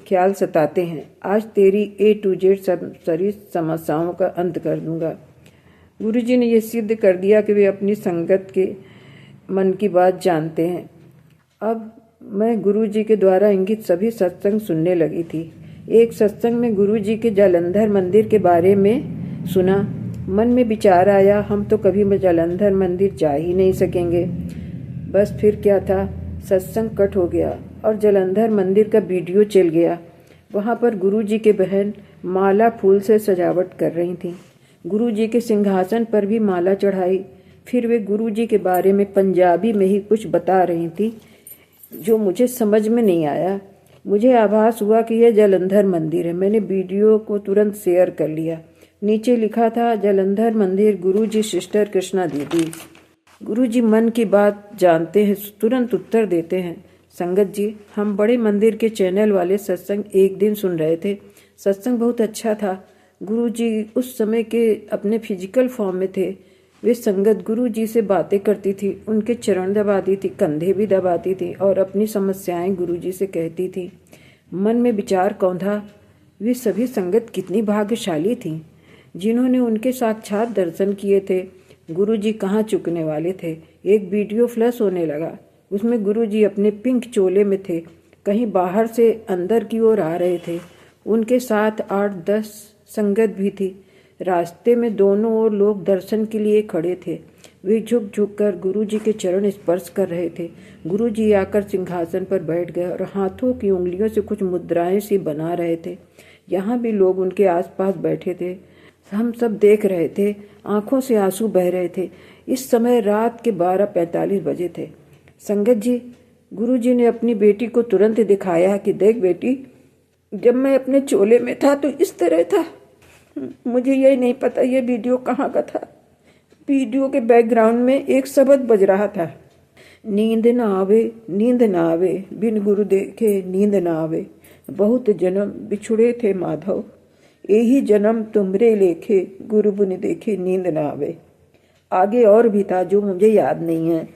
ख्याल सताते हैं। आज तेरी A to Z सारी समस्याओं का अंत कर दूंगा। गुरुजी ने यह सिद्ध कर दिया कि वे अपनी संगत के मन की बात जानते हैं। अब मैं गुरुजी के द्वारा इंगित सभी सत्संग सुनने लगी थी। एक सत्संग में गुरुजी के जालंधर मंदिर के बारे में सुना। मन में विचार आया, हम तो कभी जालंधर मंदिर जा ही नहीं सकेंगे। बस फिर क्या था, सत्संग कट हो गया और जालंधर मंदिर का वीडियो चल गया। वहाँ पर गुरुजी के बहन माला फूल से सजावट कर रही थी। गुरुजी के सिंहासन पर भी माला चढ़ाई। फिर वे गुरुजी के बारे में पंजाबी में ही कुछ बता रही थी जो मुझे समझ में नहीं आया। मुझे आभास हुआ कि यह जालंधर मंदिर है। मैंने वीडियो को तुरंत शेयर कर लिया। नीचे लिखा था, जालंधर मंदिर, गुरुजी सिस्टर कृष्णा दीदी। गुरुजी मन की बात जानते हैं, तुरंत उत्तर देते हैं। संगत जी, हम बड़े मंदिर के चैनल वाले सत्संग एक दिन सुन रहे थे। सत्संग बहुत अच्छा था। गुरुजी उस समय के अपने फिजिकल फॉर्म में थे। वे संगत गुरुजी से बातें करती थी, उनके चरण दबाती थी, कंधे भी दबाती थी और अपनी समस्याएं गुरुजी से कहती थी। मन में विचार कौंधा, वे सभी संगत कितनी भाग्यशाली थीं जिन्होंने उनके साक्षात दर्शन किए थे। गुरुजी कहाँ चुकने वाले थे। एक वीडियो फ्लैश होने लगा। उसमें गुरुजी अपने पिंक चोले में थे, कहीं बाहर से अंदर की ओर आ रहे थे। उनके साथ 8-10 संगत भी थी। रास्ते में दोनों ओर लोग दर्शन के लिए खड़े थे। वे झुक झुक कर गुरुजी के चरण स्पर्श कर रहे थे। गुरुजी आकर सिंहासन पर बैठ गए और हाथों की उंगलियों से कुछ मुद्राएं सी बना रहे थे। यहाँ भी लोग उनके आसपास बैठे थे। हम सब देख रहे थे, आंखों से आंसू बह रहे थे। इस समय रात के 12:45 बजे थे। संगत जी, गुरुजी ने अपनी बेटी को तुरंत दिखाया कि देख बेटी, जब मैं अपने चोले में था तो इस तरह था। मुझे यही नहीं पता ये वीडियो कहाँ का था। वीडियो के बैकग्राउंड में एक शब्द बज रहा था, नींद ना आवे, नींद ना आवे, बिन गुरु देखे नींद ना आवे। बहुत जन्म बिछुड़े थे माधव, यही जन्म तुमरे लेखे, गुरु बुन देखे नींद ना आवे। आगे और भी था जो मुझे याद नहीं है।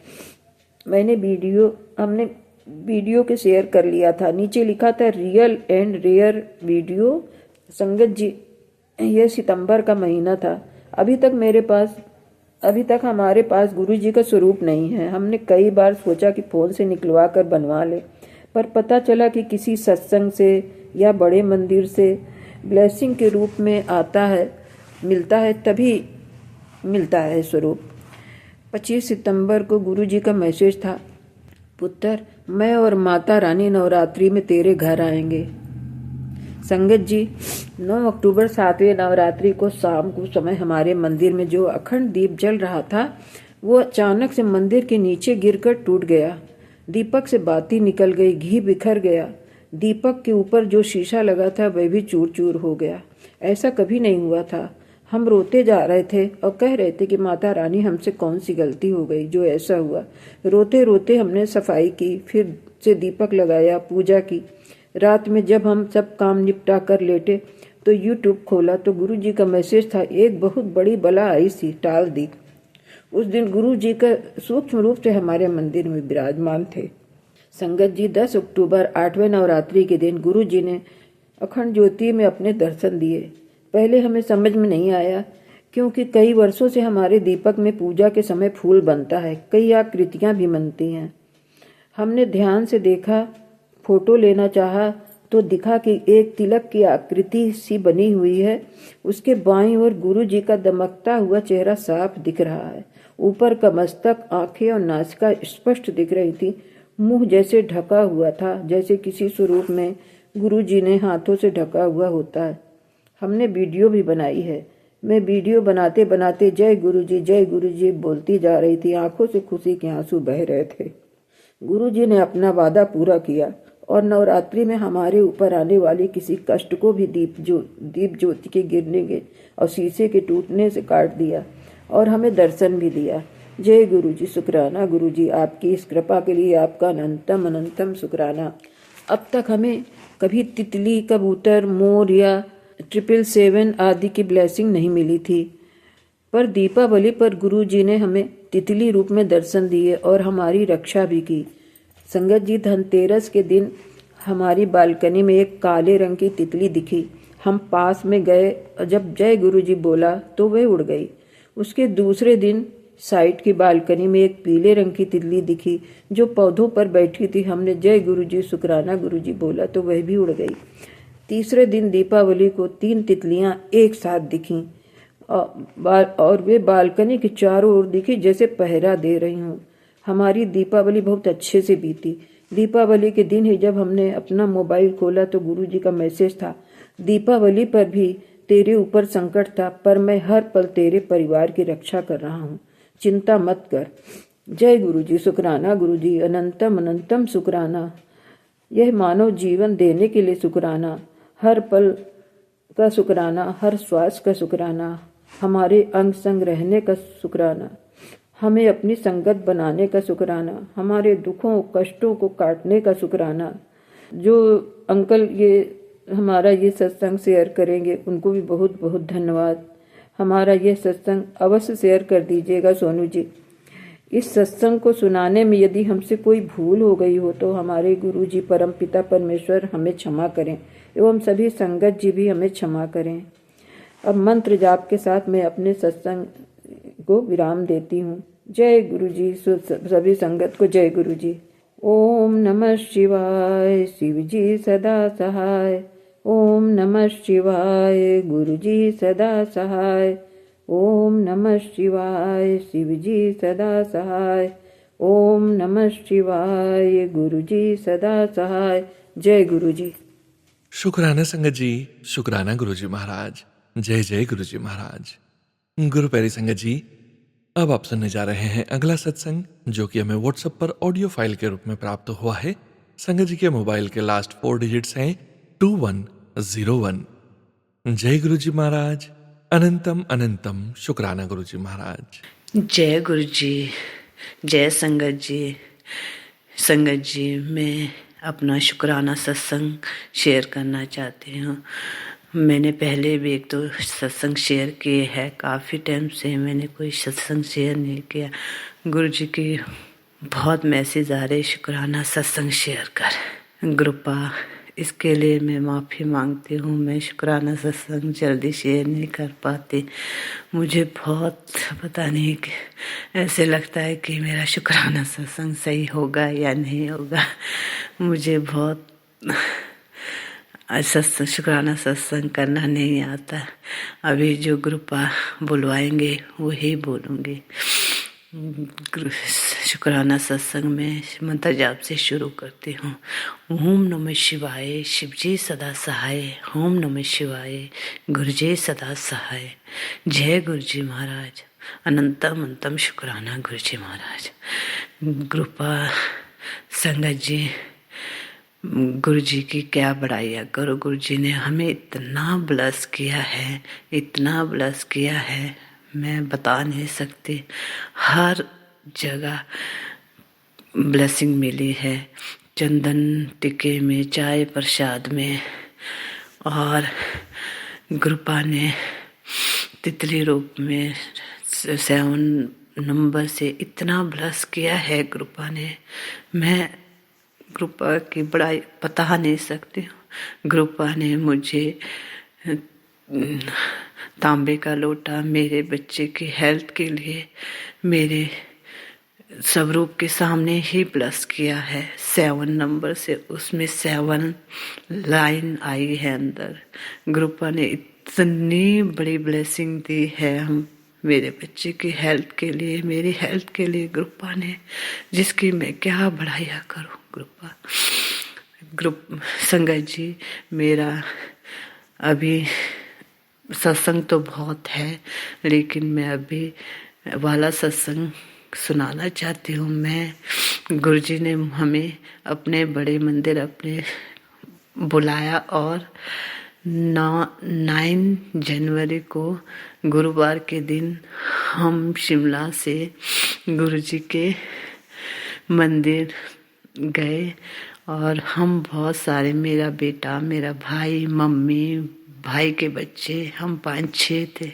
हमने वीडियो के शेयर कर लिया था। नीचे लिखा था, रियल एंड रेयर वीडियो। संगत जी, यह सितंबर का महीना था। अभी तक हमारे पास गुरुजी का स्वरूप नहीं है। हमने कई बार सोचा कि फ़ोन से निकलवा कर बनवा ले, पर पता चला कि किसी सत्संग से या बड़े मंदिर से ब्लेसिंग के रूप में आता है, मिलता है, तभी मिलता है स्वरूप। 25 सितंबर को गुरुजी का मैसेज था, पुत्र मैं और माता रानी नवरात्रि में तेरे घर आएंगे। संगत जी, 9 अक्टूबर 7वें नवरात्रि को शाम को समय हमारे मंदिर में जो अखंड दीप जल रहा था वो अचानक से मंदिर के नीचे गिरकर टूट गया। दीपक से बाती निकल गई, घी बिखर गया। दीपक के ऊपर जो शीशा लगा था वह भी चूर चूर हो गया। ऐसा कभी नहीं हुआ था। हम रोते जा रहे थे और कह रहे थे कि माता रानी हमसे कौन सी गलती हो गई जो ऐसा हुआ। रोते रोते हमने सफाई की, फिर से दीपक लगाया, पूजा की। रात में जब हम सब काम निपटा कर लेटे तो यूट्यूब खोला तो गुरुजी का मैसेज था, एक बहुत बड़ी बला आई सी, टाल दी। उस दिन गुरुजी का सूक्ष्म रूप से हमारे मंदिर में विराजमान थे। संगत जी, 10 अक्टूबर 8वें नवरात्रि के दिन गुरुजी ने अखंड ज्योति में अपने दर्शन दिए। पहले हमें समझ में नहीं आया क्योंकि कई वर्षों से हमारे दीपक में पूजा के समय फूल बनता है, कई आकृतियां भी बनती हैं। हमने ध्यान से देखा, फोटो लेना चाहा तो दिखा कि एक तिलक की आकृति सी बनी हुई है। उसके बाईं ओर गुरुजी का दमकता हुआ चेहरा साफ दिख रहा है। ऊपर का मस्तक, आंखें और नासिका स्पष्ट दिख रही थी। मुंह जैसे ढका हुआ था, जैसे किसी स्वरूप में गुरुजी ने हाथों से ढका हुआ होता है। हमने वीडियो भी बनाई है। मैं वीडियो बनाते बनाते जय गुरुजी बोलती जा रही थी। आंखों से खुशी के आंसू बह रहे थे। गुरुजी ने अपना वादा पूरा किया और नवरात्रि में हमारे ऊपर आने वाले किसी कष्ट को भी दीप ज्योति के गिरने के और शीशे के टूटने से काट दिया और हमें दर्शन भी दिया। जय गुरुजी, शुक्राना गुरुजी, आपकी इस कृपा के लिए आपका अनंतम अनंतम शुक्राना। अब तक हमें कभी तितली, कबूतर, मोर या 777 आदि की ब्लेसिंग नहीं मिली थी, पर दीपावली पर गुरुजी ने हमें तितली रूप में दर्शन दिए और हमारी रक्षा भी की। संगत जी, धनतेरस के दिन हमारी बालकनी में एक काले रंग की तितली दिखी। हम पास में गए और जब जय गुरुजी बोला तो वह उड़ गई। उसके दूसरे दिन साइड की बालकनी में एक पीले रंग की तितली दिखी जो पौधों पर बैठी थी। हमने जय गुरुजी, शुक्राना गुरुजी बोला तो वह भी उड़ गई। तीसरे दिन दीपावली को 3 तितलियां एक साथ दिखीं और वे बालकनी के चारों ओर दिखी जैसे पहरा दे रही हूँ। हमारी दीपावली बहुत अच्छे से बीती। दीपावली के दिन ही जब हमने अपना मोबाइल खोला तो गुरुजी का मैसेज था, दीपावली पर भी तेरे ऊपर संकट था पर मैं हर पल तेरे परिवार की रक्षा कर रहा हूँ, चिंता मत कर। जय गुरुजी, शुक्राना गुरुजी, अनंतम अनंतम शुक्राना। यह मानव जीवन देने के लिए शुक्राना, हर पल का शुक्राना, हर श्वास का शुक्राना, हमारे अंग संग रहने का शुक्राना, हमें अपनी संगत बनाने का शुक्राना, हमारे दुखों कष्टों को काटने का शुक्राना। जो अंकल ये हमारा ये सत्संग शेयर करेंगे उनको भी बहुत बहुत धन्यवाद। हमारा ये सत्संग अवश्य शेयर कर दीजिएगा सोनू जी। इस सत्संग को सुनाने में यदि हमसे कोई भूल हो गई हो तो हमारे गुरु जी परमपिता परमेश्वर हमें क्षमा करें एवं सभी संगत जी भी हमें क्षमा करें। अब मंत्र जाप के साथ मैं अपने सत्संग को विराम देती हूँ। जय गुरु जी, सभी संगत को जय गुरु जी। ओम नमः शिवाय, शिव जी सदा सहाय। ओम नमः शिवाय, गुरु जी सदा सहाय। ओम नमः शिवाय, शिव जी सदा सहाय। ओम नमः शिवाय, गुरु जी सदा सहाय। जय गुरु जी। शुक्राना संगत जी, शुक्राना गुरुजी महाराज। जय जय गुरुजी महाराज। गुरु प्यारी संगत जी, अब आप सुनने जा रहे हैं अगला सत्संग जो कि हमें व्हाट्सएप पर ऑडियो फाइल के रूप में प्राप्त हुआ है। संगत जी के मोबाइल के लास्ट 4 डिजिट्स हैं 2101। जय गुरुजी महाराज, अनंतम अनंतम शुक्राना गुरुजी महाराज। जय गुरु जी, जय संगत जी। संगत जी, मैं अपना शुक्राना सत्संग शेयर करना चाहती हूँ। मैंने पहले भी 1-2 सत्संग शेयर किए हैं। काफ़ी टाइम से मैंने कोई सत्संग शेयर नहीं किया। गुरु जी की बहुत मैसेज आ रहे शुक्राना सत्संग शेयर कर। कृपा, इसके लिए मैं माफ़ी मांगती हूँ। मैं शुक्राना सत्संग जल्दी शेयर नहीं कर पाती। मुझे बहुत पता नहीं कि ऐसे लगता है कि मेरा शुक्राना सत्संग सही होगा या नहीं होगा। मुझे बहुत सत्संग शुक्राना सत्संग करना नहीं आता। अभी जो ग्रुपा बुलवाएंगे वही बोलूँगी। शुक्राना सत्संग में मंत्र जाप से शुरू करती हूँ। ओम नमः शिवाय, शिवजी सदा सहाय। ओम नमः शिवाय, गुरुजी सदा सहाय। जय गुरुजी महाराज। अनंतम अंतम शुक्राना गुरुजी महाराज। कृपा संगत जी, गुरु जी की क्या बड़ाइयाँ करो। गुरु जी ने हमें इतना ब्लेस किया है, इतना ब्लेस किया है, मैं बता नहीं सकती। हर जगह ब्लेसिंग मिली है, चंदन टिके में, चाय प्रसाद में, और कृपा ने तितली रूप में 7 नंबर से इतना ब्लेस किया है कृपा ने। मैं कृपा की बड़ाई बता नहीं सकती हूँ। कृपा ने मुझे तांबे का लोटा मेरे बच्चे की हेल्थ के लिए मेरे स्वरूप के सामने ही ब्लेस किया है 7 नंबर से। उसमें 7 लाइन आई है अंदर। कृपा ने इतनी बड़ी ब्लेसिंग दी है हम मेरे बच्चे की हेल्थ के लिए, मेरी हेल्थ के लिए कृपा ने, जिसकी मैं क्या बढ़ाया करूँ। कृपा संगत जी, मेरा अभी सत्संग तो बहुत है, लेकिन मैं अभी वाला सत्संग सुनाना चाहती हूँ। मैं गुरुजी ने हमें अपने बड़े मंदिर अपने बुलाया, और 9 जनवरी को गुरुवार के दिन हम शिमला से गुरुजी के मंदिर गए, और हम बहुत सारे, मेरा बेटा, मेरा भाई, मम्मी, भाई के बच्चे, हम 5-6 थे।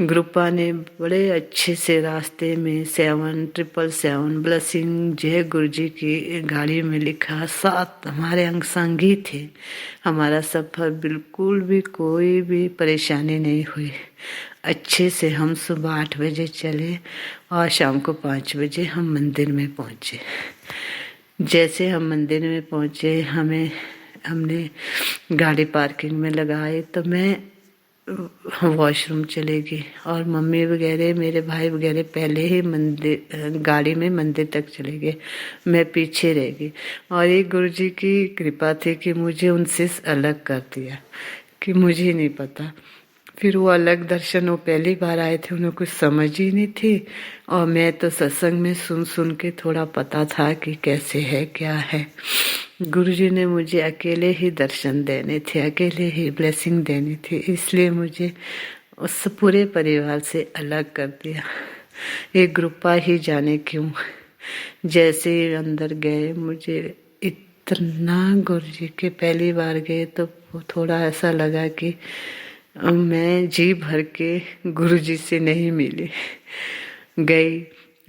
कृपा ने बड़े अच्छे से रास्ते में 777 ब्लेसिंग जय गुरुजी की गाड़ी में लिखा। 7 हमारे अंग संगी थे। हमारा सफ़र बिल्कुल भी कोई भी परेशानी नहीं हुई। अच्छे से हम सुबह 8 बजे चले और शाम को 5 बजे हम मंदिर में पहुँचे। जैसे हम मंदिर में पहुँचे, हमने गाड़ी पार्किंग में लगाई, तो मैं वॉशरूम चले गई, और मम्मी वगैरह, मेरे भाई वगैरह पहले ही गाड़ी में मंदिर तक चले गए। मैं पीछे रह गई, और ये गुरुजी की कृपा थी कि मुझे उनसे अलग कर दिया, कि मुझे नहीं पता। फिर वो अलग दर्शन, वो पहली बार आए थे, उन्हें कुछ समझ ही नहीं थी, और मैं तो सत्संग में सुन के थोड़ा पता था कि कैसे है, क्या है। गुरुजी ने मुझे अकेले ही दर्शन देने थे, अकेले ही ब्लेसिंग देनी थी, इसलिए मुझे उस पूरे परिवार से अलग कर दिया। ये ग्रुपा ही जाने क्यों। जैसे ही अंदर गए, मुझे इतना गुरुजी के पहली बार गए तो थोड़ा ऐसा लगा कि मैं जी भर के गुरुजी से नहीं मिली। गई,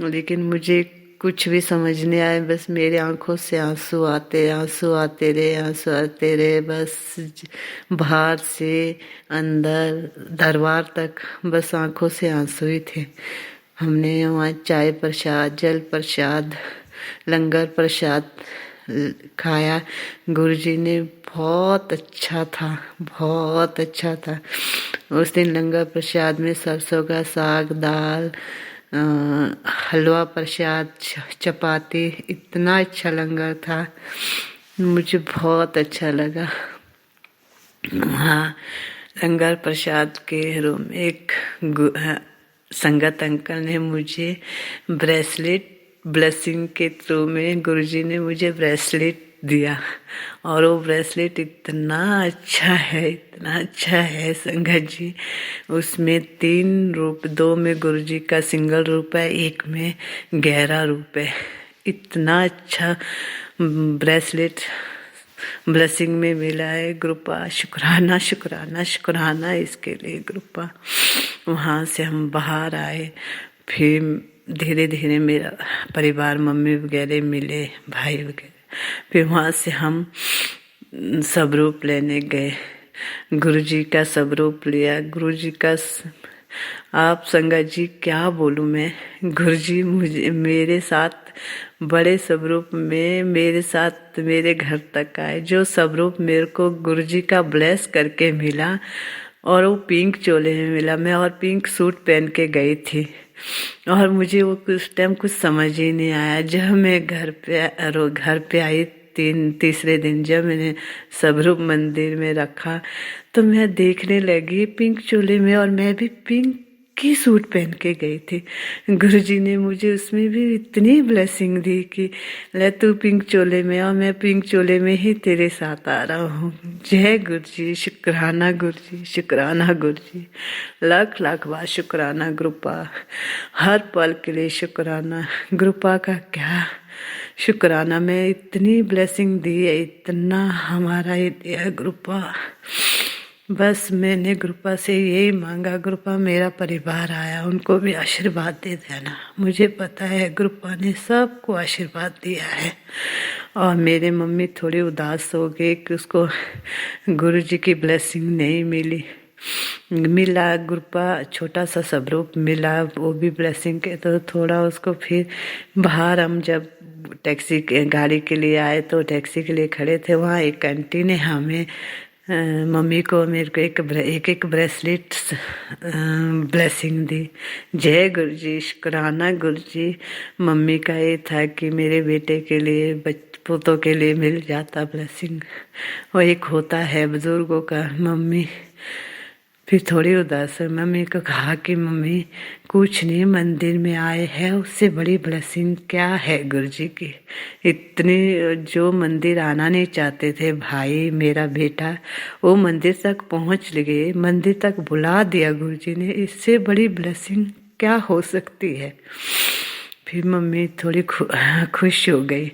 लेकिन मुझे कुछ भी समझ नहीं आया। बस मेरे आंखों से आंसू आते रहे। बस बाहर से अंदर दरबार तक बस आंखों से आंसू ही थे। हमने वहाँ चाय प्रसाद, जल प्रसाद, लंगर प्रसाद खाया। गुरुजी ने बहुत अच्छा था। उस दिन लंगर प्रसाद में सरसों का साग, दाल, हलवा प्रसाद, चपाती, इतना अच्छा लंगर था, मुझे बहुत अच्छा लगा। हाँ, लंगर प्रसाद के रूम में एक संगत अंकल ने मुझे ब्रेसलेट, ब्लेसिंग के थ्रू में गुरुजी ने मुझे ब्रेसलेट दिया, और वो ब्रेसलेट इतना अच्छा है संगत जी। उसमें 3 रूप, 2 में गुरुजी का सिंगल रूप है, 1 में गहरा रूप है। इतना अच्छा ब्रेसलेट ब्लेसिंग में मिला है। कृपा शुक्राना इसके लिए कृपा। वहाँ से हम बाहर आए, फिर धीरे धीरे मेरा परिवार, मम्मी वगैरह मिले, भाई वगैरह। फिर वहाँ से हम स्वरूप लेने गए। गुरुजी का स्वरूप लिया। गुरुजी का आप संगत जी क्या बोलूँ मैं। गुरुजी मुझे मेरे साथ बड़े स्वरूप में मेरे साथ मेरे घर तक आए। जो स्वरूप मेरे को गुरुजी का ब्लेस करके मिला और वो पिंक चोले में मिला। मैं और पिंक सूट पहन के गई थी और मुझे वो कुछ टाइम कुछ समझ ही नहीं आया। जब मैं घर पे आई तीसरे दिन जब मैंने स्वरूप मंदिर में रखा तो मैं देखने लगी पिंक चोले में और मैं भी पिंक की सूट पहन के गई थी। गुरुजी ने मुझे उसमें भी इतनी ब्लेसिंग दी कि ले तू पिंक चोले में और मैं पिंक चोले में ही तेरे साथ आ रहा हूँ। जय गुरुजी, शुक्राना गुरुजी, शुक्राना गुरुजी, लाख लाख बार शुक्राना ग्रुपा, हर पल के लिए शुक्राना ग्रुपा का क्या शुक्राना। मैं इतनी ब्लेसिंग दी है, इतना हमारा ये दिया ग्रुपा। बस मैंने ग्रुपा से यही मांगा, ग्रुपा मेरा परिवार आया उनको भी आशीर्वाद दे देना। मुझे पता है ग्रुपा ने सबको आशीर्वाद दिया है। और मेरे मम्मी थोड़ी उदास हो गई कि उसको गुरुजी की ब्लेसिंग नहीं मिला। ग्रुपा छोटा सा स्वरूप मिला, वो भी ब्लेसिंग के, तो थोड़ा उसको फिर बाहर हम जब टैक्सी गाड़ी के लिए आए तो टैक्सी के लिए खड़े थे, वहाँ एक आंटी ने हमें मम्मी को मेरे को एक ब्रेसलेट ब्लेसिंग दी। जय गुरुजी, शुक्राना गुरुजी। मम्मी का ये था कि मेरे बेटे के लिए पोतों के लिए मिल जाता ब्लेसिंग। वो एक होता है बुजुर्गों का। मम्मी फिर थोड़ी उदास है। मम्मी को कहा कि मम्मी कुछ नहीं, मंदिर में आए हैं उससे बड़ी ब्लेसिंग क्या है गुरुजी की। इतनी जो मंदिर आना नहीं चाहते थे भाई मेरा बेटा, वो मंदिर तक पहुंच गए, मंदिर तक बुला दिया गुरुजी ने। इससे बड़ी ब्लेसिंग क्या हो सकती है। फिर मम्मी थोड़ी खुश हो गई।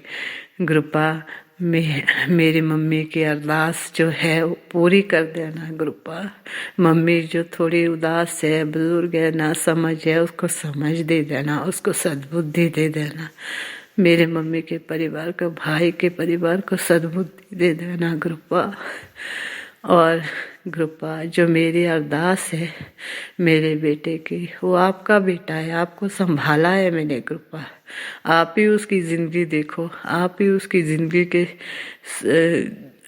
ग्रुपा मेरी मम्मी की अरदास जो है वो पूरी कर देना ग्रुपा। मम्मी जो थोड़ी उदास है, बुजुर्ग है, ना समझ है, उसको समझ दे देना, उसको सद्बुद्धि दे देना। मेरे मम्मी के परिवार को, भाई के परिवार को सद्बुद्धि दे देना ग्रुपा। और ग्रुपा जो मेरी अरदास है मेरे बेटे की, वो आपका बेटा है, आपको संभाला है मैंने ग्रुपा। आप ही उसकी ज़िंदगी देखो, आप ही उसकी ज़िंदगी के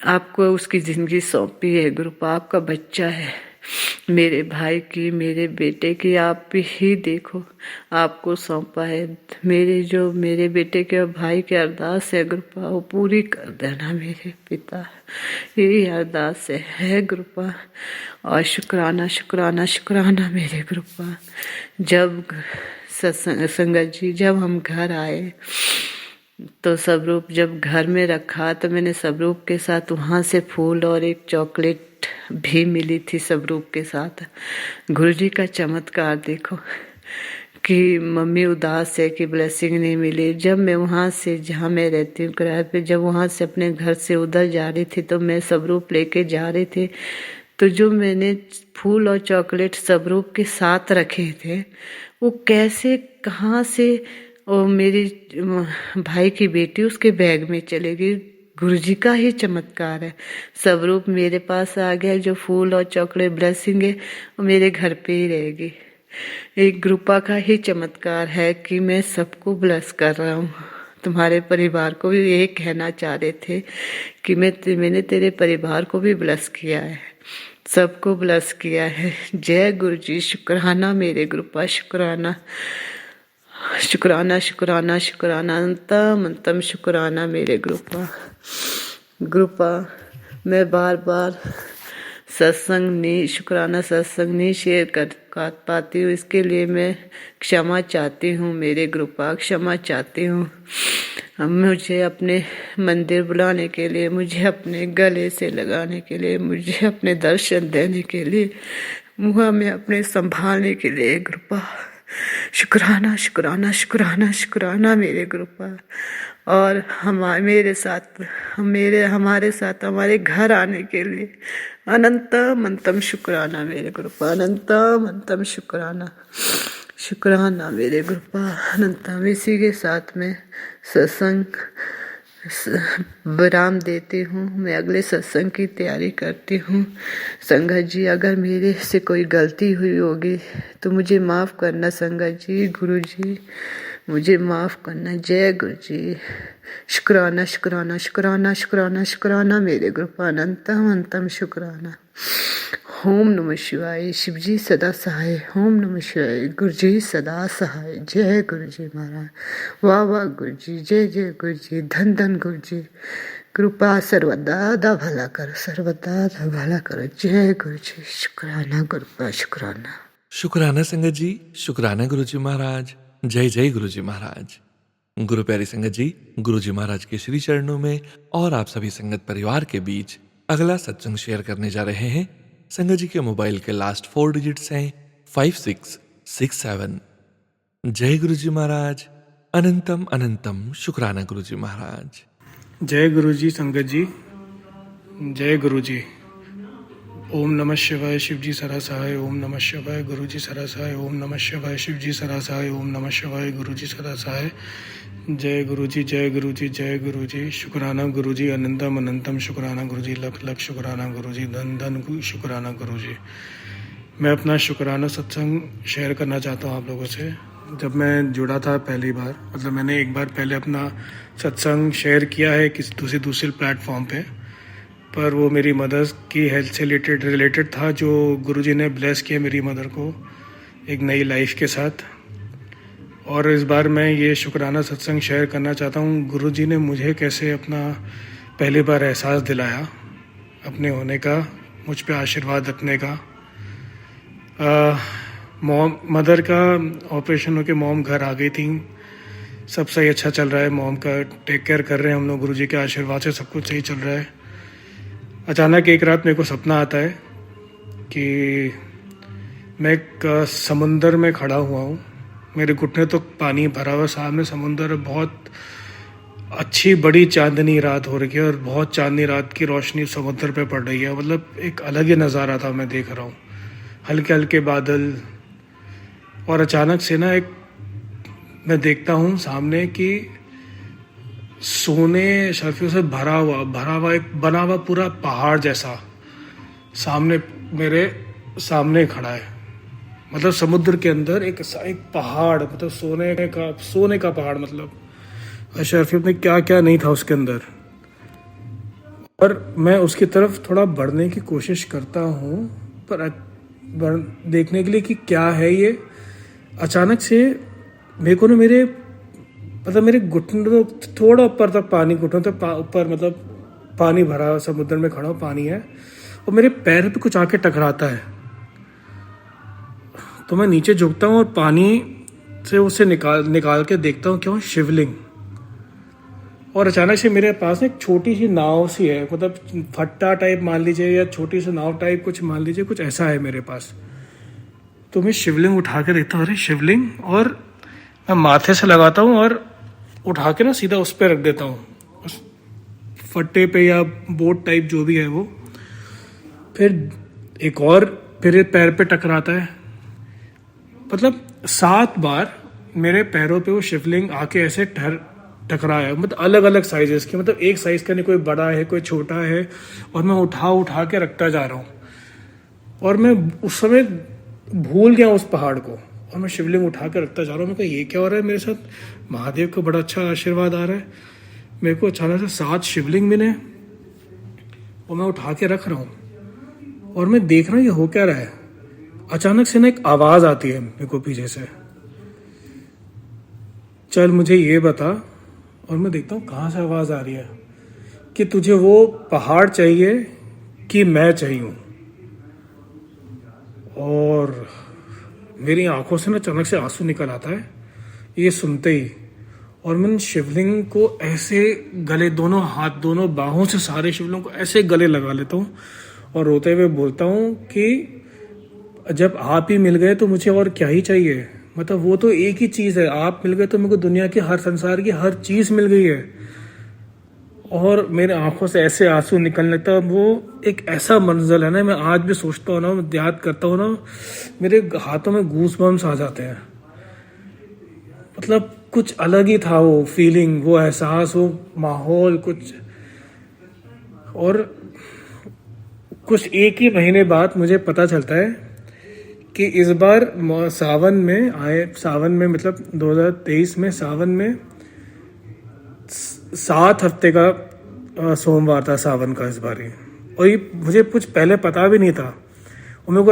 आपको उसकी ज़िंदगी सौंपी है ग्रुपा। आपका बच्चा है मेरे भाई की, मेरे बेटे की, आप ही देखो आपको सौंपा है। मेरे बेटे के और भाई की अरदास है ग्रुपा, वो पूरी कर देना मेरे पिता। यही अरदास है ग्रुपा। और शुक्राना शुक्राना शुक्राना मेरे ग्रुपा। जब संगत जी जब हम घर आए तो स्वरूप जब घर में रखा तो मैंने स्वरूप के साथ वहाँ से फूल और एक चॉकलेट भी मिली थी स्वरूप के साथ। गुरुजी का चमत्कार देखो कि मम्मी उदास है कि ब्लेसिंग नहीं मिली। जब मैं वहाँ से, जहाँ मैं रहती हूँ किराए पे, जब वहाँ से अपने घर से उधर जा रही थी तो मैं स्वरूप लेके जा रही थी, तो जो मैंने फूल और चॉकलेट स्वरूप के साथ रखे थे वो कैसे कहाँ से और मेरी भाई की बेटी उसके बैग में चले गई। गुरुजी का ही चमत्कार है। स्वरूप मेरे पास आ गया, जो फूल और चॉकलेट ब्लेसिंग है वो मेरे घर पे ही रहेगी। एक ग्रुपा का ही चमत्कार है कि मैं सबको ब्लेस कर रहा हूँ। तुम्हारे परिवार को भी यही कहना चाह रहे थे कि मैंने तेरे परिवार को भी ब्लेस किया है, सबको ब्लेस किया है। जय गुरुजी, शुक्राना मेरे ग्रुपा, शुक्राना शुक्राना शुक्राना शुक्राना अंतम अंतम शुक्राना मेरे ग्रुपा। मैं बार बार शुक्राना सत्संग नहीं शेयर कर पाती हूँ, इसके लिए मैं क्षमा चाहती हूँ मेरे ग्रुपा, क्षमा चाहती हूँ। मुझे अपने मंदिर बुलाने के लिए, मुझे अपने गले से लगाने के लिए, मुझे अपने दर्शन देने के लिए, मुँह में अपने संभालने के लिए ग्रुपा। शुक्राना शुक्राना शुक्राना शुक्राना मेरे ग्रुपा। और हमारे साथ हमारे घर आने के लिए अनंतम अंतम शुक्राना मेरे ग्रुपा, अनंतम अंतम शुक्राना शुक्राना मेरे ग्रुपा, अनंतम। इसी के साथ में सत्संग विराम देती हूँ। मैं अगले सत्संग की तैयारी करती हूँ। संगत जी, अगर मेरे से कोई गलती हुई होगी तो मुझे माफ़ करना संगत जी। गुरु जी मुझे माफ़ करना। जय गुरु जी। शुक्राना शुक्राना शुक्राना शुक्राना शुक्राना मेरे गुरु अनंतम अंतम शुक्राना। ओम नमः शिवाय। शिव जी सदा सहाय। ओम नमः शिवाय। गुरु जी सदा सहाय। जय गुरु जी महाराज। वाह वाह गुरु जी। जय जय गुरु जी। धन धन गुरु जी। कृपा सर्वदा दा भला करो, सर्वदा दा भला करो। जय गुरु जी। शुक्राना गुरुपा शुक्राना। शुक्राना संगत जी, शुक्राना गुरु जी महाराज। जय जय गुरु जी महाराज। गुरु प्यारी संगत जी, गुरु जी महाराज के श्री चरणों में और आप सभी संगत परिवार के बीच अगला सत्संग शेयर करने जा रहे हैं। संगत जी के मोबाइल के लास्ट 4 डिजिट्स हैं 5667। जय गुरु जी महाराज। अनंतम अनंतम शुक्राना गुरु जी महाराज। जय गुरु जी संगत जी। जय गुरु जी। ओम नमः शिवाय। शिव जी सदा सहाय। ओम नमः शिवाय। गुरु जी सदा सहाय। ओम नमः शिवाय। शिव जी सदा सहाय। ओम नमः शिवाय। गुरु जी सदा सहाय। जय गुरु जी। जय गुरु जी। जय गुरु जी। शुक्राना गुरु जी। अनंतम अनंतम शुक्राना गुरु जी। लख लख शुक्राना गुरु जी। धन धन शुक्राना गुरु जी। मैं अपना शुक्राना सत्संग शेयर करना चाहता हूँ आप लोगों से। जब मैं जुड़ा था पहली बार, मतलब मैंने एक बार पहले अपना सत्संग शेयर किया है किसी दूसरे प्लेटफॉर्म पे, पर वो मेरी मदर की हेल्थ से रिलेटेड था, जो गुरुजी ने ब्लेस किया मेरी मदर को एक नई लाइफ के साथ। और इस बार मैं ये शुक्राना सत्संग शेयर करना चाहता हूँ। गुरुजी ने मुझे कैसे अपना पहली बार एहसास दिलाया अपने होने का, मुझ पे आशीर्वाद रखने का। मदर का ऑपरेशन होके मॉम घर आ गई थी। सब सही अच्छा चल रहा है, मॉम का टेक केयर कर रहे हैं हम लोग। गुरुजी के आशीर्वाद से सब कुछ सही चल रहा है। अचानक एक रात मेरे को सपना आता है कि मैं एक समुंदर में खड़ा हुआ हूँ। मेरे घुटने तो पानी भरा हुआ, सामने समुंदर, बहुत अच्छी बड़ी चांदनी रात हो रही है और बहुत चांदनी रात की रोशनी समुद्र पे पड़ रही है। मतलब एक अलग ही नज़ारा था मैं देख रहा हूँ। हल्के हल्के बादल, और अचानक से ना मैं देखता हूँ सामने कि सोने शर्फियों से भरा हुआ एक बना हुआ पूरा पहाड़ जैसा सामने मेरे सामने खड़ा है। मतलब समुद्र के अंदर एक पहाड़, मतलब सोने का पहाड़, मतलब शर्फियों में क्या क्या नहीं था उसके अंदर। और मैं उसकी तरफ थोड़ा बढ़ने की कोशिश करता हूँ, पर देखने के लिए कि क्या है ये। अचानक से मेरे को ना मेरे घुटनों थोड़ा ऊपर तक पानी, घुटनों तक ऊपर, मतलब पानी भरा समुद्र में खड़ा पानी है, और मेरे पैर पे कुछ आके टकराता है। तो मैं नीचे झुकता हूँ और पानी से उसे निकाल के देखता हूँ, क्यों, शिवलिंग। और अचानक से मेरे पास एक छोटी सी नाव सी है, मतलब फट्टा टाइप मान लीजिए, या छोटी सी नाव टाइप कुछ मान लीजिए, कुछ ऐसा है मेरे पास। तो मैं शिवलिंग उठा के देखता हूँ, अरे शिवलिंग, और मैं माथे से लगाता हूँ और उठा के ना सीधा उस पर रख देता हूँ, उस फट्टे पे या बोट टाइप जो भी है वो। फिर पैर पे टकराता है। मतलब 7 बार मेरे पैरों पे वो शिवलिंग आके ऐसे टकराया। मतलब अलग अलग साइजेस के, मतलब एक साइज का नहीं, कोई बड़ा है कोई छोटा है, और मैं उठा के रखता जा रहा हूँ। और मैं उस समय भूल गया उस पहाड़ को, और मैं शिवलिंग उठा के रखता जा रहा हूँ। मैं कहा ये क्या हो रहा है मेरे साथ, महादेव का बड़ा अच्छा आशीर्वाद आ रहा है। मेरे को अचानक से 7 शिवलिंग मिले और मैं उठा के रख रहा हूँ, और मैं देख रहा हूँ ये हो क्या रहा है। अचानक से ना एक आवाज आती है मेरे को पीछे से, चल मुझे ये बता। और मैं देखता हूँ कहाँ से आवाज आ रही है, कि तुझे वो पहाड़ चाहिए कि मैं चाहिए। और मेरी आंखों से ना अचानक से आंसू निकल आता है ये सुनते ही। और मैं शिवलिंग को ऐसे गले, दोनों हाथ, दोनों बाहों से सारे शिवलिंग को ऐसे गले लगा लेता हूँ और रोते हुए बोलता हूँ कि जब आप ही मिल गए तो मुझे और क्या ही चाहिए। मतलब वो तो एक ही चीज है, आप मिल गए तो मेरे को दुनिया की हर, संसार की हर चीज मिल गई है। और मेरे आंखों से ऐसे आंसू निकलने लगता है। वो एक ऐसा मंजर है ना, मैं आज भी सोचता हूँ ना, याद करता हूँ ना, मेरे हाथों में गूस बम्स आ जाते हैं। मतलब कुछ अलग ही था, वो फीलिंग, वो एहसास, वो माहौल कुछ। और कुछ एक ही महीने बाद मुझे पता चलता है कि इस बार सावन में आए, सावन में मतलब 2023 में सावन में 7 हफ्ते का सोमवार था सावन का इस बार ही। और ये मुझे कुछ पहले पता भी नहीं था, और मेरे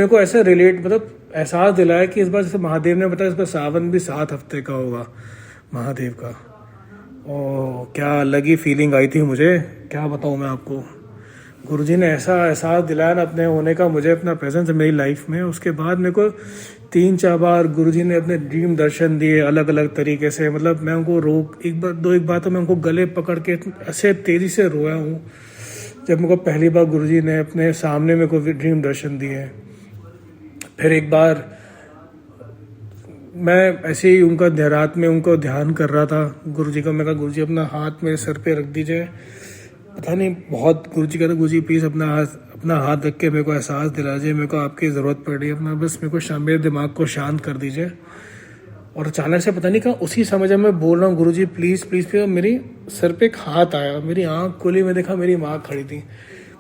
को ऐसा रिलेट, मतलब एहसास दिलाया कि इस बार जैसे महादेव ने बताया, इस बार सावन भी 7 हफ्ते का होगा महादेव का। और क्या अलग ही फीलिंग आई थी मुझे, क्या बताऊँ मैं आपको। गुरुजी ने ऐसा एहसास दिलाया ना अपने होने का मुझे, अपना प्रेजेंस मेरी लाइफ में। उसके बाद मेरे को 3-4 बार गुरुजी ने अपने ड्रीम दर्शन दिए अलग अलग तरीके से। मतलब मैं उनको एक बार तो मैं उनको गले पकड़ के ऐसे तेजी से रोया हूँ जब मेरे को पहली बार गुरुजी ने अपने सामने मेरे को ड्रीम दर्शन दिए। फिर एक बार मैं ऐसे ही उनका रात में उनको ध्यान कर रहा था गुरुजी का। मैं कहा गुरुजी अपना हाथ मेरे सर पे रख दीजिए, पता नहीं बहुत गुरुजी कहता गुरुजी प्लीज़ अपना हाथ रख के मेरे को एहसास दिला दीजिए, मेरे को आपकी ज़रूरत पड़ रही है, अपना बस मेरे को मेरे दिमाग को शांत कर दीजिए। और अचानक से पता नहीं कहाँ उसी समय जब मैं बोल रहा हूँ गुरुजी प्लीज़ प्लीज़ प्लीज़, मेरी सर पे एक हाथ आया, मेरी आँख खोली, मैं देखा मेरी माँ खड़ी थी।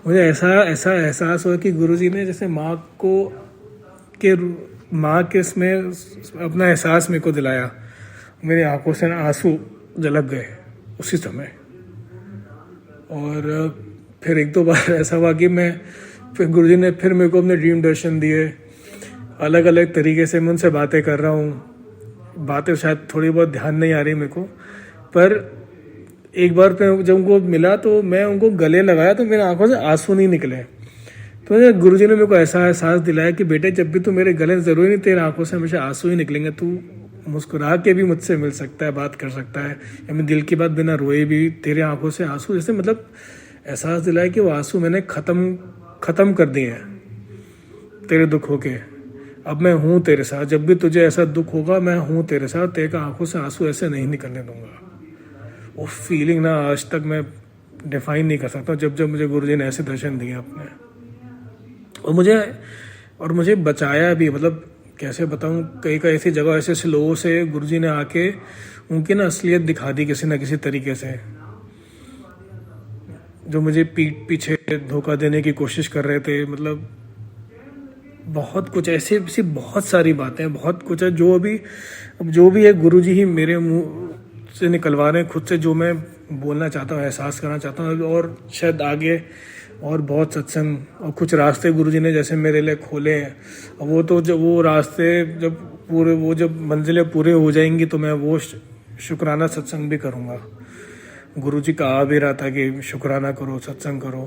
मुझे ऐसा एहसास हुआ कि गुरुजी ने जैसे माँ के इसमें अपना एहसास मेरे को दिलाया। मेरी आंखों से ना आंसू झलक गए उसी समय। और फिर 1-2 बार ऐसा हुआ कि फिर गुरुजी ने फिर मेरे को अपने ड्रीम दर्शन दिए अलग अलग तरीके से। मैं उनसे बातें कर रहा हूँ, बातें शायद थोड़ी बहुत ध्यान नहीं आ रही मेरे को, पर एक बार फिर जब उनको मिला तो मैं उनको गले लगाया तो मेरी आंखों से आंसू नहीं निकले। तो गुरुजी ने मेरे को ऐसा एहसास दिलाया कि बेटे जब भी तू मेरे गले, जरूरी नहीं तेरे आंखों से हमेशा आंसू ही निकलेंगे, तू मुस्कुरा के भी मुझसे मिल सकता है, बात कर सकता है, या मैं दिल की बात बिना रोए भी तेरे आंखों से आंसू, जैसे मतलब एहसास दिलाया कि वो आंसू मैंने ख़त्म कर दिए हैं तेरे दुख हो के। अब मैं हूँ तेरे साथ, जब भी तुझे ऐसा दुख होगा मैं हूँ तेरे साथ, तेरे आंखों से आंसू ऐसे नहीं निकलने दूंगा। वो फीलिंग ना आज तक मैं डिफाइन नहीं कर सकता जब मुझे गुरुजी ने ऐसे दर्शन दिए अपने। और मुझे बचाया भी, मतलब कैसे बताऊं, कई ऐसी जगह ऐसे लोगों से गुरुजी ने आके उनकी ना असलियत दिखा दी किसी न किसी तरीके से, जो मुझे पीठ पीछे धोखा देने की कोशिश कर रहे थे। मतलब बहुत कुछ ऐसी बहुत सारी बातें, बहुत कुछ है जो भी है गुरुजी ही मेरे मुंह से निकलवा रहे हैं खुद से, जो मैं बोलना चाहता हूँ, एहसास करना चाहता हूँ। और शायद आगे और बहुत सत्संग और कुछ रास्ते गुरुजी ने जैसे मेरे लिए खोले हैं, वो तो जब वो रास्ते जब मंजिलें पूरे हो जाएंगी तो मैं वो शुक्राना सत्संग भी करूँगा। गुरुजी का आ भी रहा था कि शुक्राना करो, सत्संग करो,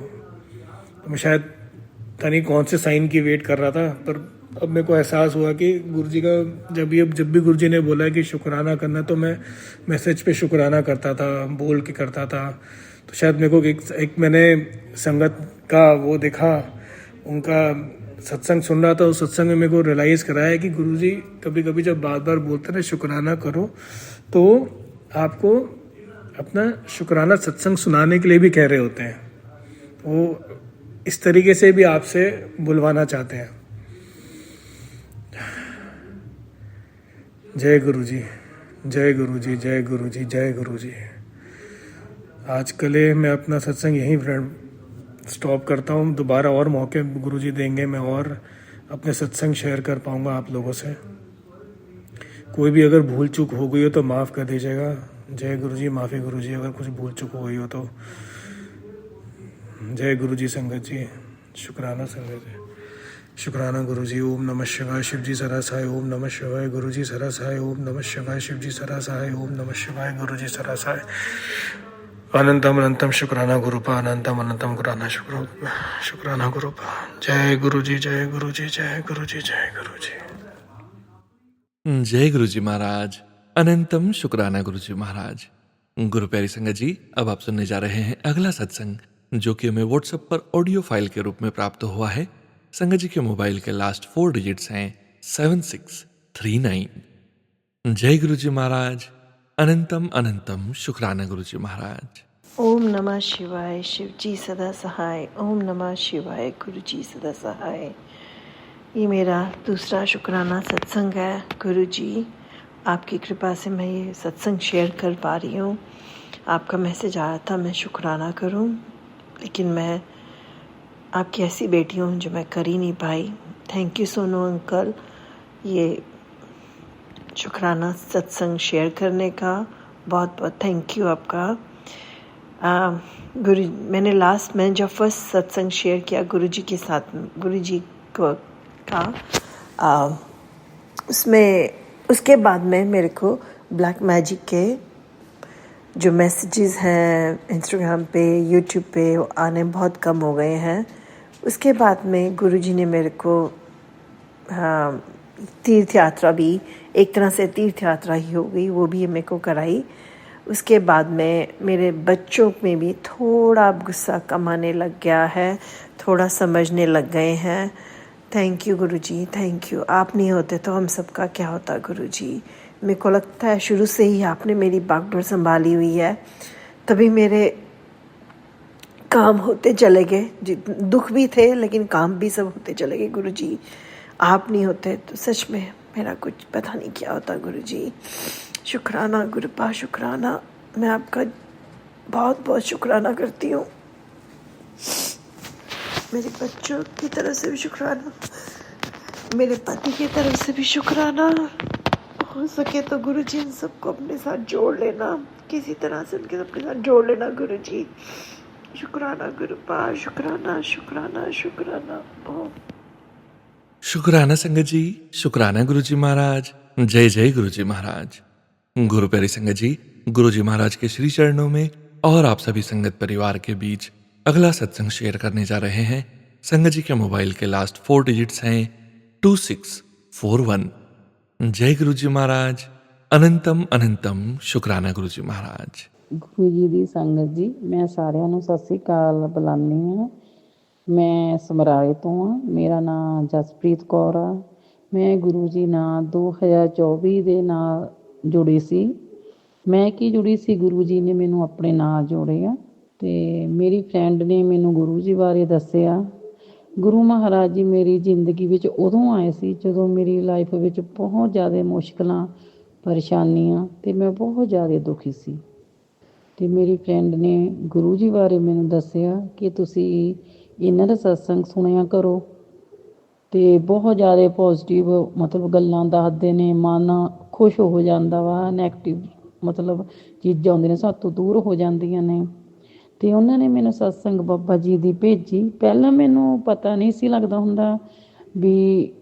तो मैं शायद पता नहीं कौन से साइन की वेट कर रहा था, पर अब मेरे को एहसास हुआ कि गुरुजी का जब भी गुरुजी ने बोला कि शुक्राना करना, तो मैं मैसेज पे शुक्राना करता था, बोल के करता था। तो शायद मेरे को एक मैंने संगत का वो देखा, उनका सत्संग सुन रहा था, उस सत्संग में मेरे को रियलाइज़ कराया कि गुरुजी कभी कभी जब बार बार बोलते ना शुक्राना करो, तो आपको अपना शुक्राना सत्संग सुनाने के लिए भी कह रहे होते हैं। वो इस तरीके से भी आपसे बुलवाना चाहते हैं। जय गुरुजी, जय गुरुजी, जय गुरुजी, जय गुरुजी। आज के लिए मैं अपना सत्संग यहीं स्टॉप करता हूँ। दोबारा और मौके गुरुजी देंगे, मैं और अपने सत्संग शेयर कर पाऊँगा आप लोगों से। कोई भी अगर भूल चूक हो गई हो तो माफ़ कर दीजिएगा। जय गुरुजी, माफ़ी गुरुजी अगर कुछ भूल चूक हो गई हो तो। जय गुरुजी संगत जी, शुक्राना संगत जी, शुक्राना गुरुजी। ओम नमः शिवाय, शिव जी सरासाय। ओम नमः शिवाय, गुरुजी सरासाय। ओम नमः शिवाय, शिव जी सरासाय। ओम नमः शिवाय, गुरुजी सरासाय। अनंतम अनंतम शुक्राना गुरुपा, अनंतम अनंतम शुक्राना गुरुपा। जय गुरुजी, जय गुरुजी, जय गुरुजी, जय गुरुजी। जय गुरुजी महाराज, अनंतम शुक्राना गुरुजी महाराज। गुरु प्यारी संगत जी, अब आप सुनने जा रहे हैं अगला सत्संग, जो कि हमें व्हाट्सएप पर ऑडियो फाइल के रूप में प्राप्त हुआ है। संगत जी के मोबाइल के लास्ट 4 डिजिट्स हैं 7639। जय गुरुजी महाराज, अनंतम अनंतम शुक्राना गुरुजी महाराज। ओम नमः शिवाय, शिव जी सदा सहाय। ओम नमः शिवाय, गुरु जी सदा सहाय। ये मेरा दूसरा शुक्राना सत्संग है गुरु जी। आपकी कृपा से मैं ये सत्संग शेयर कर पा रही हूँ। आपका मैसेज आया था मैं शुक्राना करूँ, लेकिन मैं आपकी ऐसी बेटी हूँ जो मैं कर ही नहीं पाई। थैंक यू सोनू अंकल, ये शुक्राना सत्संग शेयर करने का बहुत बहुत थैंक यू आपका। मैंने जब फर्स्ट सत्संग शेयर किया गुरुजी के साथ, गुरुजी को का उसमें उसके बाद में मेरे को ब्लैक मैजिक के जो मैसेजेस हैं इंस्टाग्राम पे, यूट्यूब पे, वो आने बहुत कम हो गए हैं। उसके बाद में गुरुजी ने मेरे को तीर्थ यात्रा भी, एक तरह से तीर्थ यात्रा ही हो गई, वो भी मेरे को कराई। उसके बाद में मेरे बच्चों में भी थोड़ा गुस्सा कम आने लग गया है, थोड़ा समझने लग गए हैं। Thank you Guruji, thank you. आप नहीं होते तो हम सबका क्या होता गुरुजी। मेरे को लगता है शुरू से ही आपने मेरी बागडोर संभाली हुई है, तभी मेरे काम होते चले गए। दुख भी थे लेकिन काम भी सब होते चले गए गुरुजी। आप नहीं होते तो सच में मेरा कुछ पता नहीं क्या होता गुरुजी। शुक्राना गुरुपा, शुक्राना। मैं आपका बहुत बहुत शुक्राना करती हूँ। मेरे बच्चों की तरफ से भी शुक्राना, मेरे पति की तरफ से भी शुक्राना। हो सके तो गुरुजी इन सबको अपने साथ जोड़ लेना, किसी तरह से उनके अपने साथ जोड़ लेना गुरुजी। शुक्राना गुरुपा, शुक्राना शुक्राना शुक्राना। शुक्राना संगत जी, शुक्राना गुरुजी महाराज। जय जय गुरुजी महाराज। गुरु प्यारी संगत जी, गुरुजी महाराज के श्री चरणों में और आप सभी संगत परिवार के बीच अगला सत्संग शेयर करने जा रहे हैं। संगत जी के मोबाइल के लास्ट 4 डिजिट्स हैं 2641। जय गुरुजी महाराज। अनंतम अनंतम शुक्राना गुरुजी महाराज। ਗੁਰੂ ਜੀ ਦੀ ਸੰਗਤ ਜੀ, ਮੈਂ ਸਾਰਿਆਂ ਨੂੰ ਸਤਿ ਸ੍ਰੀ ਅਕਾਲ ਬੁਲਾਉਂਦੀ ਹਾਂ। ਮੈਂ ਸਮਰਾਲੇ ਤੋਂ ਹਾਂ। ਮੇਰਾ ਨਾਮ ਜਸਪ੍ਰੀਤ ਕੌਰ ਆ। ਮੈਂ ਗੁਰੂ ਜੀ ਨਾਲ 2024 ਦੇ ਨਾਲ ਜੁੜੀ ਸੀ। ਮੈਂ ਕੀ ਜੁੜੀ ਸੀ, ਗੁਰੂ ਜੀ ਨੇ ਮੈਨੂੰ ਆਪਣੇ ਨਾਲ ਜੋੜਿਆ ਅਤੇ ਮੇਰੀ ਫਰੈਂਡ ਨੇ ਮੈਨੂੰ ਗੁਰੂ ਜੀ ਬਾਰੇ ਦੱਸਿਆ। ਗੁਰੂ ਮਹਾਰਾਜ ਜੀ ਮੇਰੀ ਜ਼ਿੰਦਗੀ ਵਿੱਚ ਉਦੋਂ ਆਏ ਸੀ ਜਦੋਂ ਮੇਰੀ ਲਾਈਫ ਵਿੱਚ ਬਹੁਤ ਜ਼ਿਆਦਾ ਮੁਸ਼ਕਿਲਾਂ, ਪਰੇਸ਼ਾਨੀਆਂ ਅਤੇ ਮੈਂ ਬਹੁਤ ਜ਼ਿਆਦਾ ਦੁਖੀ ਸੀ। ਅਤੇ ਮੇਰੀ ਫਰੈਂਡ ਨੇ ਗੁਰੂ ਜੀ ਬਾਰੇ ਮੈਨੂੰ ਦੱਸਿਆ ਕਿ ਤੁਸੀਂ ਇਹਨਾਂ ਦਾ ਸਤਸੰਗ ਸੁਣਿਆ ਕਰੋ ਅਤੇ ਬਹੁਤ ਜ਼ਿਆਦਾ ਪੋਜ਼ੀਟਿਵ ਮਤਲਬ ਗੱਲਾਂ ਦੱਸਦੇ ਨੇ, ਮਨ ਖੁਸ਼ ਹੋ ਜਾਂਦਾ ਵਾ, ਨੈਗੇਟਿਵ ਮਤਲਬ ਚੀਜ਼ਾਂ ਆਉਂਦੀਆਂ ਨੇ ਸਾਤੋਂ ਦੂਰ ਹੋ ਜਾਂਦੀਆਂ ਨੇ। ਅਤੇ ਉਹਨਾਂ ਨੇ ਮੈਨੂੰ ਸਤਸੰਗ ਬਾਬਾ ਜੀ ਦੀ ਭੇਜੀ। ਪਹਿਲਾਂ ਮੈਨੂੰ ਪਤਾ ਨਹੀਂ ਸੀ ਲੱਗਦਾ ਹੁੰਦਾ ਵੀ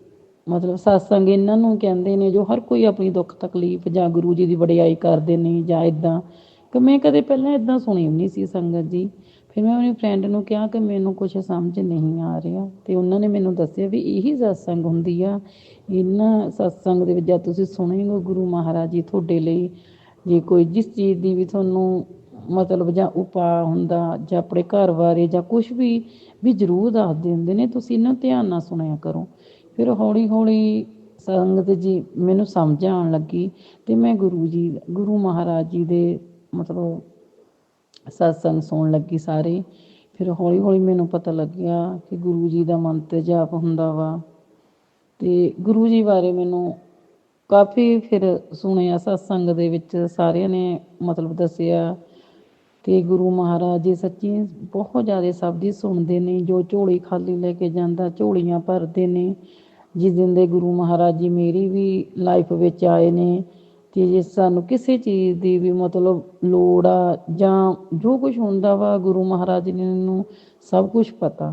ਮਤਲਬ ਸਤਸੰਗ ਇਹਨਾਂ ਨੂੰ ਕਹਿੰਦੇ ਨੇ ਜੋ ਹਰ ਕੋਈ ਆਪਣੀ ਦੁੱਖ ਤਕਲੀਫ ਜਾਂ ਗੁਰੂ ਜੀ ਦੀ ਵਡਿਆਈ ਕਰਦੇ ਨੇ ਜਾਂ ਇੱਦਾਂ, ਕਿ ਮੈਂ ਕਦੇ ਪਹਿਲਾਂ ਇੱਦਾਂ ਸੁਣੀ ਵੀ ਨਹੀਂ ਸੀ ਸੰਗਤ ਜੀ। ਫਿਰ ਮੈਂ ਆਪਣੀ ਫਰੈਂਡ ਨੂੰ ਕਿਹਾ ਕਿ ਮੈਨੂੰ ਕੁਛ ਸਮਝ ਨਹੀਂ ਆ ਰਿਹਾ ਅਤੇ ਉਹਨਾਂ ਨੇ ਮੈਨੂੰ ਦੱਸਿਆ ਵੀ ਇਹੀ ਸਤਸੰਗ ਹੁੰਦੀ ਆ। ਇਹਨਾਂ ਸਤਸੰਗ ਦੇ ਵਿੱਚ ਜਦ ਤੁਸੀਂ ਸੁਣੋਗੇ ਗੁਰੂ ਮਹਾਰਾਜ ਜੀ ਤੁਹਾਡੇ ਲਈ ਜੇ ਕੋਈ ਜਿਸ ਚੀਜ਼ ਦੀ ਵੀ ਤੁਹਾਨੂੰ ਮਤਲਬ ਜਾਂ ਉਪਾਅ ਹੁੰਦਾ ਜਾਂ ਆਪਣੇ ਘਰ ਬਾਰੇ ਜਾਂ ਕੁਛ ਵੀ ਜ਼ਰੂਰ ਦੱਸਦੇ ਹੁੰਦੇ ਨੇ। ਤੁਸੀਂ ਇਹਨਾਂ ਨੂੰ ਧਿਆਨ ਨਾਲ ਸੁਣਿਆ ਕਰੋ। ਫਿਰ ਹੌਲੀ ਹੌਲੀ ਸੰਗਤ ਜੀ ਮੈਨੂੰ ਸਮਝ ਆਉਣ ਲੱਗੀ ਅਤੇ ਮੈਂ ਗੁਰੂ ਮਹਾਰਾਜ ਜੀ ਦੇ ਮਤਲਬ ਸਤਸੰਗ ਸੁਣਨ ਲੱਗੀ ਸਾਰੇ। ਫਿਰ ਹੌਲੀ ਹੌਲੀ ਮੈਨੂੰ ਪਤਾ ਲੱਗਿਆ ਕਿ ਗੁਰੂ ਜੀ ਦਾ ਮੰਤਰ ਜਾਪ ਹੁੰਦਾ ਵਾ ਅਤੇ ਗੁਰੂ ਜੀ ਬਾਰੇ ਮੈਨੂੰ ਕਾਫੀ ਫਿਰ ਸੁਣਿਆ ਸਤਸੰਗ ਦੇ ਵਿੱਚ, ਸਾਰਿਆਂ ਨੇ ਮਤਲਬ ਦੱਸਿਆ। ਅਤੇ ਗੁਰੂ ਮਹਾਰਾਜ ਜੀ ਸੱਚੀ ਬਹੁਤ ਜ਼ਿਆਦਾ ਸਭ ਦੀ ਸੁਣਦੇ ਨੇ। ਜੋ ਝੋਲੀ ਖਾਲੀ ਲੈ ਕੇ ਜਾਂਦਾ ਝੋਲੀਆਂ ਭਰਦੇ ਨੇ। ਜਿਸ ਦਿਨ ਦੇ ਗੁਰੂ ਮਹਾਰਾਜ ਜੀ ਮੇਰੀ ਵੀ ਲਾਈਫ ਵਿੱਚ ਆਏ ਨੇ ਅਤੇ ਜੇ ਸਾਨੂੰ ਕਿਸੇ ਚੀਜ਼ ਦੀ ਵੀ ਮਤਲਬ ਲੋੜ ਆ ਜਾਂ ਜੋ ਕੁਛ ਹੁੰਦਾ ਵਾ ਗੁਰੂ ਮਹਾਰਾਜ ਜੀ ਨੂੰ ਸਭ ਕੁਛ ਪਤਾ।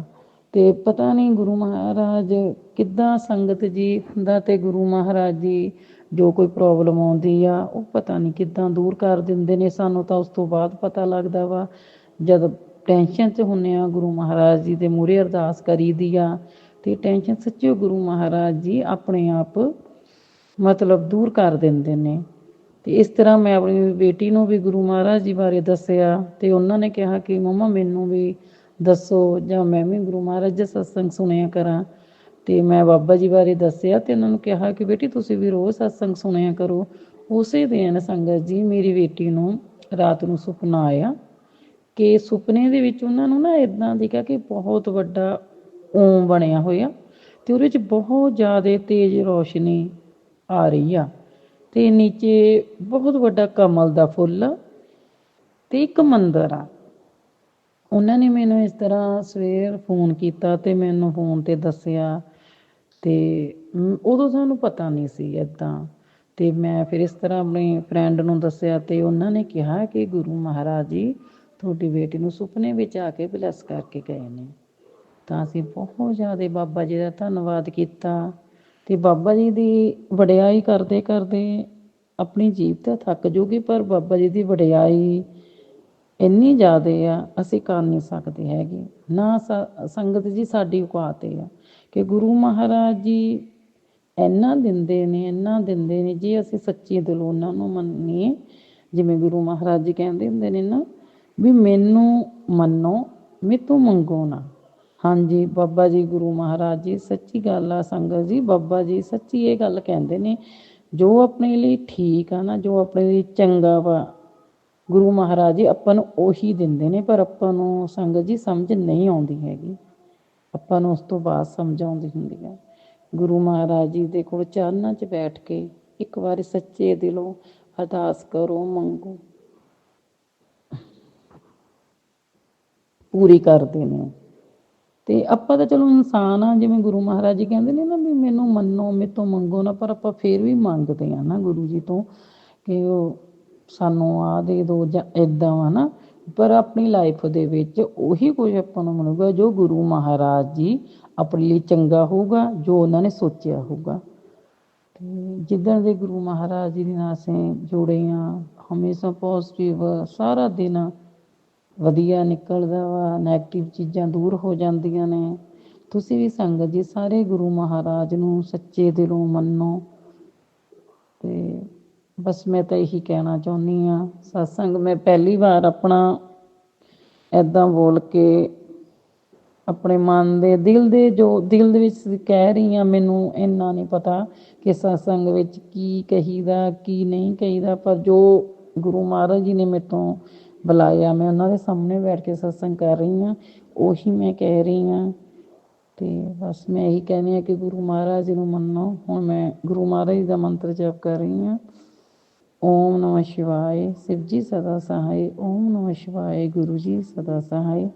ਅਤੇ ਪਤਾ ਨਹੀਂ ਗੁਰੂ ਮਹਾਰਾਜ ਕਿੱਦਾਂ ਸੰਗਤ ਜੀ ਹੁੰਦਾ ਅਤੇ ਗੁਰੂ ਮਹਾਰਾਜ ਜੀ ਜੋ ਕੋਈ ਪ੍ਰੋਬਲਮ ਆਉਂਦੀ ਆ ਉਹ ਪਤਾ ਨਹੀਂ ਕਿੱਦਾਂ ਦੂਰ ਕਰ ਦਿੰਦੇ ਨੇ। ਸਾਨੂੰ ਤਾਂ ਉਸ ਤੋਂ ਬਾਅਦ ਪਤਾ ਲੱਗਦਾ ਵਾ ਜਦ ਟੈਨਸ਼ਨ 'ਚ ਹੁੰਦੇ ਹਾਂ। ਗੁਰੂ ਮਹਾਰਾਜ ਜੀ ਦੇ ਮੂਹਰੇ ਅਰਦਾਸ ਕਰੀਦੀ ਆ ਅਤੇ ਟੈਨਸ਼ਨ ਸੱਚੀ ਗੁਰੂ ਮਹਾਰਾਜ ਜੀ ਆਪਣੇ ਆਪ ਮਤਲਬ ਦੂਰ ਕਰ ਦਿੰਦੇ ਨੇ। ਅਤੇ ਇਸ ਤਰ੍ਹਾਂ ਮੈਂ ਆਪਣੀ ਬੇਟੀ ਨੂੰ ਵੀ ਗੁਰੂ ਮਹਾਰਾਜ ਜੀ ਬਾਰੇ ਦੱਸਿਆ ਅਤੇ ਉਹਨਾਂ ਨੇ ਕਿਹਾ ਕਿ ਮੰਮਾ ਮੈਨੂੰ ਵੀ ਦੱਸੋ ਜਾਂ ਮੈਂ ਵੀ ਗੁਰੂ ਮਹਾਰਾਜ ਦਾ ਸਤਸੰਗ ਸੁਣਿਆ ਕਰਾਂ। ਅਤੇ ਮੈਂ ਬਾਬਾ ਜੀ ਬਾਰੇ ਦੱਸਿਆ ਅਤੇ ਉਹਨਾਂ ਨੂੰ ਕਿਹਾ ਕਿ ਬੇਟੀ ਤੁਸੀਂ ਵੀ ਰੋਜ਼ ਸਤਸੰਗ ਸੁਣਿਆ ਕਰੋ। ਉਸੇ ਦਿਨ ਸੰਗਤ ਜੀ ਮੇਰੀ ਬੇਟੀ ਨੂੰ ਰਾਤ ਨੂੰ ਸੁਪਨਾ ਆਇਆ ਕਿ ਸੁਪਨੇ ਦੇ ਵਿੱਚ ਉਹਨਾਂ ਨੂੰ ਨਾ ਇੱਦਾਂ ਦਿਖਿਆ ਕਿ ਬਹੁਤ ਵੱਡਾ ਓਮ ਬਣਿਆ ਹੋਇਆ ਅਤੇ ਉਹਦੇ 'ਚ ਬਹੁਤ ਜ਼ਿਆਦਾ ਤੇਜ਼ ਰੌਸ਼ਨੀ ਆ ਰਹੀ ਆ ਤੇ ਨੀਚੇ ਬਹੁਤ ਵੱਡਾ ਕਮਲ ਦਾ ਫੁੱਲ ਆ ਤੇ ਇੱਕ ਮੰਦਿਰ ਆ। ਉਹਨਾਂ ਨੇ ਮੈਨੂੰ ਇਸ ਤਰ੍ਹਾਂ ਸਵੇਰ ਫੋਨ ਕੀਤਾ ਤੇ ਮੈਨੂੰ ਫੋਨ ਤੇ ਦੱਸਿਆ ਤੇ ਉਦੋਂ ਸਾਨੂੰ ਪਤਾ ਨਹੀਂ ਸੀ ਇੱਦਾਂ। ਤੇ ਮੈਂ ਫਿਰ ਇਸ ਤਰ੍ਹਾਂ ਆਪਣੀ ਫਰੈਂਡ ਨੂੰ ਦੱਸਿਆ ਤੇ ਉਹਨਾਂ ਨੇ ਕਿਹਾ ਕਿ ਗੁਰੂ ਮਹਾਰਾਜ ਜੀ ਤੁਹਾਡੀ ਬੇਟੀ ਨੂੰ ਸੁਪਨੇ ਵਿੱਚ ਆ ਕੇ ਬਲੈਸ ਕਰਕੇ ਗਏ ਨੇ। ਤਾਂ ਅਸੀਂ ਬਹੁਤ ਜ਼ਿਆਦਾ ਬਾਬਾ ਜੀ ਦਾ ਧੰਨਵਾਦ ਕੀਤਾ ਤੇ ਬਾਬਾ ਜੀ ਦੀ ਵਡਿਆਈ ਕਰਦੇ ਕਰਦੇ ਆਪਣੀ ਜੀਭ ਤਾਂ ਥੱਕ ਜੂਗੀ, ਪਰ ਬਾਬਾ ਜੀ ਦੀ ਵਡਿਆਈ ਇੰਨੀ ਜ਼ਿਆਦਾ ਆ ਅਸੀਂ ਕਰ ਨਹੀਂ ਸਕਦੇ ਹੈਗੇ ਨਾ। ਸੰਗਤ ਜੀ ਸਾਡੀ ਔਕਾਤ ਆ ਕਿ ਗੁਰੂ ਮਹਾਰਾਜ ਜੀ ਇੰਨਾ ਦਿੰਦੇ ਨੇ ਜੇ ਅਸੀਂ ਸੱਚੀ ਦਿਲੋਂ ਉਹਨਾਂ ਨੂੰ ਮੰਨੀਏ। ਜਿਵੇਂ ਗੁਰੂ ਮਹਾਰਾਜ ਜੀ ਕਹਿੰਦੇ ਹੁੰਦੇ ਨੇ ਨਾ ਵੀ ਮੈਨੂੰ ਮੰਨੋ ਮੈਥੋਂ ਮੰਗੋ ਨਾ। ਹਾਂਜੀ, ਬਾਬਾ ਜੀ ਗੁਰੂ ਮਹਾਰਾਜ ਜੀ ਸੱਚੀ ਗੱਲ ਆ ਸੰਗਤ ਜੀ, ਬਾਬਾ ਜੀ ਸੱਚੀ ਇਹ ਗੱਲ ਕਹਿੰਦੇ ਨੇ ਜੋ ਆਪਣੇ ਲਈ ਠੀਕ ਆ ਨਾ, ਜੋ ਆਪਣੇ ਲਈ ਚੰਗਾ ਵਾ, ਗੁਰੂ ਮਹਾਰਾਜ ਜੀ ਆਪਾਂ ਨੂੰ ਉਹੀ ਦਿੰਦੇ ਨੇ। ਪਰ ਆਪਾਂ ਨੂੰ ਸੰਗਤ ਜੀ ਸਮਝ ਨਹੀਂ ਆਉਂਦੀ ਹੈਗੀ, ਆਪਾਂ ਨੂੰ ਉਸ ਤੋਂ ਬਾਅਦ ਸਮਝ ਆਉਂਦੀ ਹੁੰਦੀ ਹੈ। ਗੁਰੂ ਮਹਾਰਾਜ ਜੀ ਦੇ ਕੋਲ ਚਰਨਾਂ 'ਚ ਬੈਠ ਕੇ ਇੱਕ ਵਾਰੀ ਸੱਚੇ ਦਿਲੋਂ ਅਰਦਾਸ ਕਰੋ, ਮੰਗੋ, ਪੂਰੀ ਕਰਦੇ ਨੇ। ਤੇ ਆਪਾਂ ਤਾਂ ਚਲੋ ਇਨਸਾਨ ਆ, ਜਿਵੇਂ ਗੁਰੂ ਮਹਾਰਾਜ ਜੀ ਕਹਿੰਦੇ ਨੇ ਨਾ ਵੀ ਮੈਨੂੰ ਮੰਨੋ ਮੈਥੋਂ ਮੰਗੋ ਨਾ, ਪਰ ਆਪਾਂ ਫਿਰ ਵੀ ਮੰਗਦੇ ਆ ਨਾ ਗੁਰੂ ਜੀ ਤੋਂ ਕਿ ਉਹ ਸਾਨੂੰ ਆਹ ਦੇ ਦਿਓ ਜਾਂ ਇੱਦਾਂ ਵਾ ਨਾ। ਪਰ ਆਪਣੀ ਲਾਈਫ ਦੇ ਵਿੱਚ ਉਹੀ ਕੁਝ ਆਪਾਂ ਨੂੰ ਮਿਲੂਗਾ ਜੋ ਗੁਰੂ ਮਹਾਰਾਜ ਜੀ ਆਪਣੇ ਲਈ ਚੰਗਾ ਹੋਊਗਾ, ਜੋ ਉਹਨਾਂ ਨੇ ਸੋਚਿਆ ਹੋਊਗਾ। ਅਤੇ ਜਿੱਦਣ ਦੇ ਗੁਰੂ ਮਹਾਰਾਜ ਜੀ ਦੇ ਨਾਲ ਅਸੀਂ ਜੁੜੇ ਹਾਂ, ਹਮੇਸ਼ਾ ਪੋਜ਼ੀਟਿਵ ਸਾਰਾ ਦਿਨ ਵਧੀਆ ਨਿਕਲਦਾ ਵਾ, ਨੈਗੇਟਿਵ ਚੀਜ਼ਾਂ ਦੂਰ ਹੋ ਜਾਂਦੀਆਂ ਨੇ। ਤੁਸੀਂ ਵੀ ਸੰਗਤ ਜੀ ਸਾਰੇ ਗੁਰੂ ਮਹਾਰਾਜ ਨੂੰ ਸੱਚੇ ਦਿਲੋਂ ਮੰਨੋ। ਅਤੇ ਬਸ ਮੈਂ ਤਾਂ ਇਹੀ ਕਹਿਣਾ ਚਾਹੁੰਦੀ ਹਾਂ। ਸਤਸੰਗ ਮੈਂ ਪਹਿਲੀ ਵਾਰ ਆਪਣਾ ਇੱਦਾਂ ਬੋਲ ਕੇ ਆਪਣੇ ਮਨ ਦੇ ਦਿਲ ਦੇ ਵਿੱਚ ਕਹਿ ਰਹੀ ਹਾਂ। ਮੈਨੂੰ ਇੰਨਾ ਨਹੀਂ ਪਤਾ ਕਿ ਸਤਸੰਗ ਵਿੱਚ ਕੀ ਕਹੀਦਾ ਕੀ ਨਹੀਂ ਕਹੀਦਾ, ਪਰ ਜੋ ਗੁਰੂ ਮਹਾਰਾਜ ਜੀ ਨੇ ਮੇਰੇ ਤੋਂ ਬੁਲਾਇਆ, ਮੈਂ ਉਹਨਾਂ ਦੇ ਸਾਹਮਣੇ ਬੈਠ ਕੇ ਸਤਸੰਗ ਕਰ ਰਹੀ ਹਾਂ, ਉਹੀ ਮੈਂ ਕਹਿ ਰਹੀ ਹਾਂ। ਅਤੇ ਬਸ ਮੈਂ ਇਹੀ ਕਹਿੰਦੀ ਹਾਂ ਕਿ ਗੁਰੂ ਮਹਾਰਾਜ ਜੀ ਨੂੰ ਮੰਨੋ। ਹੁਣ ਮੈਂ ਗੁਰੂ ਮਹਾਰਾਜ ਜੀ ਦਾ ਮੰਤਰ ਜਪ ਕਰ ਰਹੀ ਹਾਂ। ਓਮ ਨਮः ਸ਼ਿਵਾਏ, ਸ਼ਿਵ ਜੀ ਸਦਾ ਸਹਾਏ। ਓਮ ਨਮः ਸ਼ਿਵਾਏ, ਗੁਰੂ ਜੀ ਸਦਾ ਸਹਾਏ।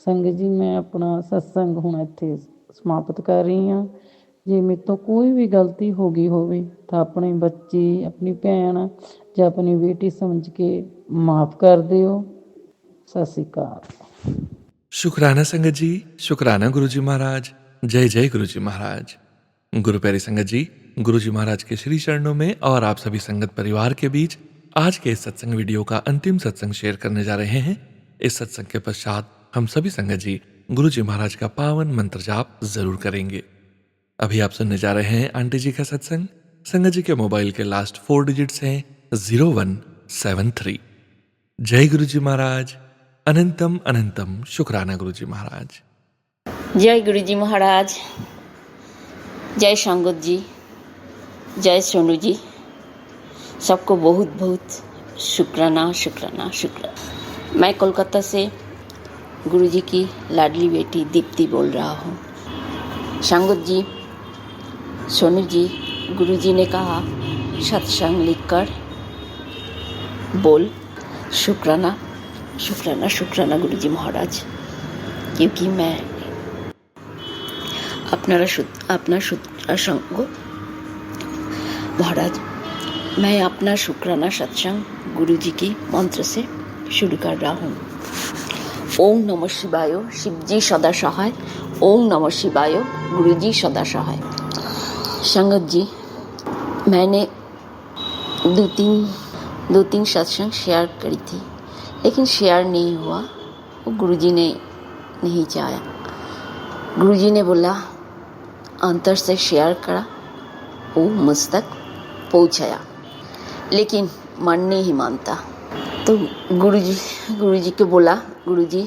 ਸੰਗਤ ਜੀ ਮੈਂ ਆਪਣਾ ਸਤਸੰਗ ਹੁਣ ਇੱਥੇ ਸਮਾਪਤ ਕਰ ਰਹੀ ਹਾਂ। ਜੇ ਮੇਰੇ ਤੋਂ ਕੋਈ ਵੀ ਗਲਤੀ ਹੋ ਗਈ ਹੋਵੇ ਤਾਂ ਆਪਣੇ ਬੱਚੇ, ਆਪਣੀ ਭੈਣ ਜਾਂ ਆਪਣੀ ਬੇਟੀ ਸਮਝ ਕੇ ਮਾफ़ ਕਰ ਦਿਓ। ਸਤਿ ਸ਼੍ਰੀ ਅਕਾਲ। शुक्राना संगत जी, शुक्राना गुरु जी महाराज। जय जय गुरु जी महाराज। गुरु प्यारी संगत जी, गुरु जी महाराज के श्री चरणों में और आप सभी संगत परिवार के बीच आज के इस सत्संग वीडियो का अंतिम सत्संग शेयर करने जा रहे हैं। इस सत्संग के पश्चात हम सभी संगत जी गुरु जी महाराज का पावन मंत्र जाप जरूर करेंगे। अभी आप सुनने जा रहे हैं आंटी जी का सत्संग। संगत जी के मोबाइल के लास्ट 4 डिजिट्स हैं 0173। जय गुरु जी महाराज। अनंतम अनंतम शुक्राना गुरु जी महाराज। जय गुरु जी महाराज। जय संगत जी, जय सोनू जी। सबको बहुत बहुत शुक्राना शुक्राना शुक्राना। मैं कोलकाता से गुरु जी की लाडली बेटी दीप्ति बोल रहा हूँ। संगत जी, सोनू जी, गुरु जी ने कहा सत्संग लिखकर बोल शुक्राना शुक्राना शुक्राना गुरु जी महाराज, क्योंकि मैं अपना सत्संग महाराज, मैं अपना शुक्राना सत्संग गुरु जी की मंत्र से शुरू कर रहा हूँ। ओम नमः शिवाय, शिव जी सदा सहाय। ओम नमः शिवाय, गुरु जी सदा सहाय। संगत जी, मैंने दो तीन सत्संग शेयर करी थी, लेकिन शेयर नहीं हुआ। वो गुरुजी ने नहीं चाहा। गुरुजी ने बोला अंतर से शेयर करा, वो मुझ तक पहुंचाया, लेकिन मन नहीं मानता। तो गुरुजी को बोला, गुरुजी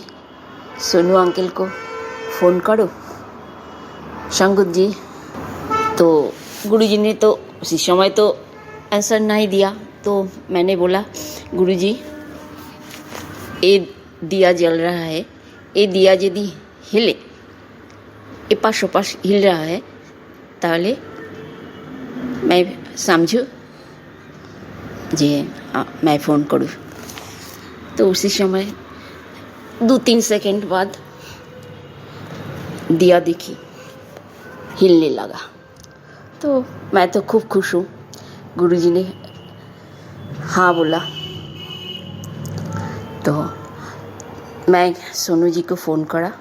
सोनू अंकल को फ़ोन करो। संगत जी, तो गुरुजी ने तो उसी समय तो आंसर नहीं दिया। तो मैंने बोला, गुरुजी ये दिया जल रहा है, ये दिया यदि हिले, ये पास हिल रहा है, ताहले मैं समझू जे मैं फ़ोन करूँ। तो उसी समय 2-3 सेकंड बाद दिया देखी हिलने लगा। तो मैं तो खूब खुश हूँ। गुरुजी ने हाँ बोला। तो मैं सोनू जी को फ़ोन करा,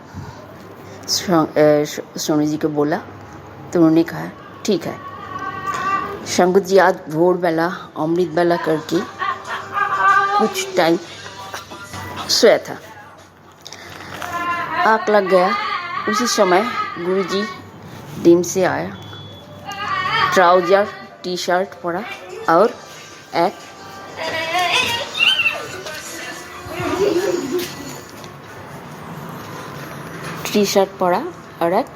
सोनू जी को बोला, तो उन्होंने कहा ठीक है। शंकुत जी आज भोर बेला अमृत बेला करके कुछ टाइम सोया था, आँख लग गया। उसी समय गुरुजी जिम से आया, ट्राउजर टी शर्ट पड़ा और एक टी शर्ट पड़ा और एक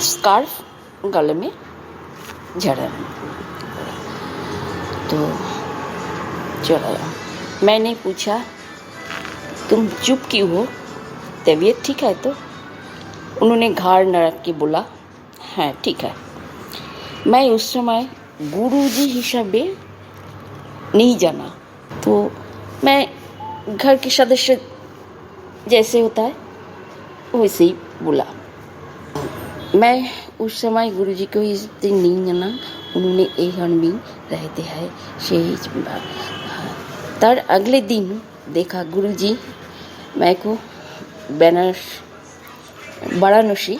स्कार्फ गले में जड़ा। तो चला गया। मैंने पूछा तुम चुप क्यों हो, तबीयत ठीक है? तो उन्होंने घाड़ न रख के बोला हाँ ठीक है। मैं उस समय गुरुजी हिसाबे नहीं जाना, तो मैं घर के सदस्य जैसे होता है वैसे ही बोला। मैं उस समय गुरुजी को इस दिन नहीं जाना, उन्होंने एक में रहते हैं সেই। तर अगले दिन देखा गुरुजी मैं को वाराणसी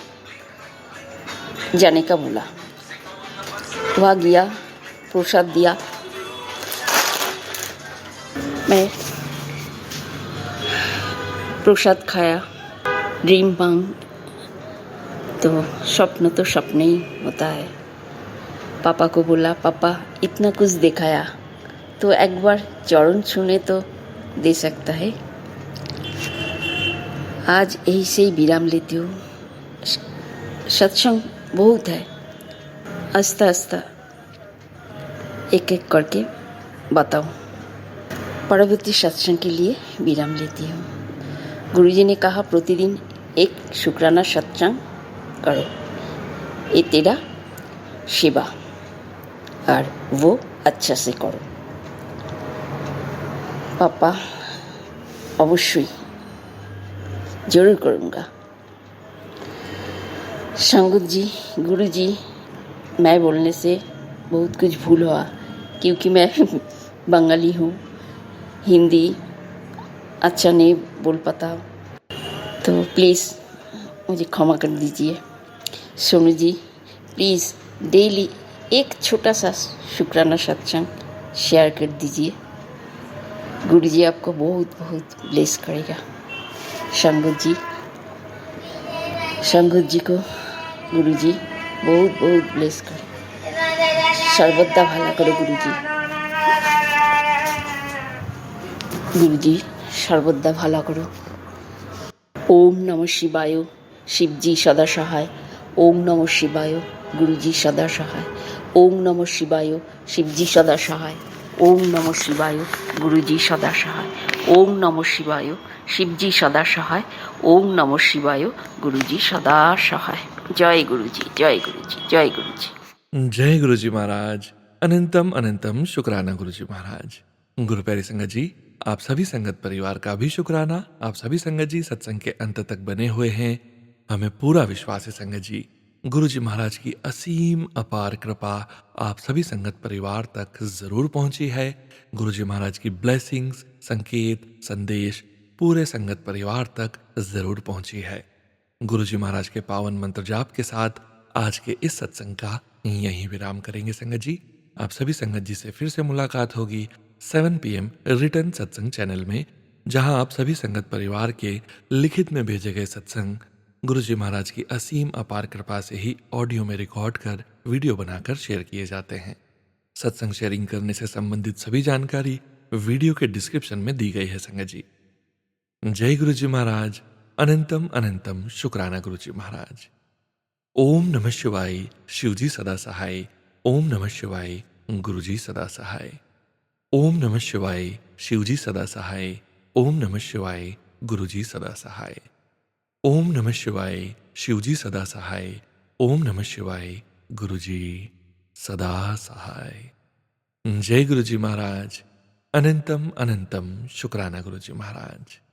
जाने का बोला। वहाँ गया, प्रसाद दिया। मैं प्रसाद खाया, ड्रीम बांग। तो स्वप्न तो स्वप्न ही होता है। पापा को बोला पापा इतना कुछ दिखाया तो एक बार चरण छूने तो दे सकता है। आज यही से ही विराम लेती हूँ। सत्संग बहुत है, आस्ता आस्ता एक एक करके बताओ। परवर्ती सत्संग के लिए विराम लेती हूँ। गुरुजी ने कहा प्रतिदिन एक शुक्राना सत्संग करो, ये तेरा सेवा और वो अच्छा से करो। पापा अवश्य जरूर करूँगा। संगत जी, गुरु जी, मैं बोलने से बहुत कुछ भूल हुआ क्योंकि मैं बंगाली हूँ, हिंदी अच्छा नहीं बोल पाता, तो प्लीज़ मुझे क्षमा कर दीजिए। सोनू जी प्लीज़ डेली एक छोटा सा शुक्राना सत्संग शेयर कर दीजिए। गुरु जी आपको बहुत बहुत ब्लेस करेगा। संगत जी को गुरु जी बहुत बहुत ब्लेस करे। सर्वदा भला करो गुरु जी सर्वदा भला करो। ओम नमः शिवाय। शिव जी सदा सहाय। ओम नमः शिवाय। गुरु जी सदा सहाय। ओम नमः शिवाय। शिव जी सदा सहाय। ओम नमः शिवाय। गुरु जी सदा सहाय। ओम नमः शिवाय। शिव जी सदा सहाय। ओम नमः शिवाय। गुरु जी सदा सहाय। जय गुरु जी, जय गुरु जी, जय गुरु जी। जय गुरु जी महाराज। अनंतम अनंतम शुक्राना गुरु जी महाराज। गुरु प्यारी संगत जी, आप सभी संगत परिवार का भी शुक्राना। आप सभी संगत जी सत्संग के अंत तक बने हुए हैं। हमें पूरा विश्वास है संगत जी, गुरु जी महाराज की असीम अपार कृपा आप सभी संगत परिवार तक जरूर पहुंची है। गुरु जी महाराज की ब्लेसिंग्स, संकेत, संदेश पूरे संगत परिवार तक जरूर पहुंची है। गुरु जी महाराज के पावन मंत्र जाप के साथ आज के इस सत्संग का यहीं विराम करेंगे संगत जी। आप सभी संगत जी से फिर से मुलाकात होगी 7 PM रिटर्न सत्संग चैनल में, जहां आप सभी संगत परिवार के लिखित में भेजे गए सत्संग गुरु जी महाराज की असीम अपार कृपा से ही ऑडियो में रिकॉर्ड कर वीडियो बनाकर शेयर किए जाते हैं। सत्संग शेयरिंग करने से संबंधित सभी जानकारी वीडियो के डिस्क्रिप्शन में दी गई है संगत जी। जय गुरु जी महाराज। अनंतम अनंतम शुक्राना गुरु जी महाराज। ओम नमः शिवाय। शिव जी सदा सहाय। ओम नमः शिवाय। गुरु जी सदा सहाय। ओम नमः शिवाय। शिव जी सदा सहाय। ओम नमः शिवाय। गुरु जी सदा सहाय। ओम नमः शिवाय। शिव जी सदा सहाय। ओम नमः शिवाय। गुरु जी सदा सहाय। जय गुरु जी महाराज। अनंतम अनंतम शुक्राना गुरु जी महाराज।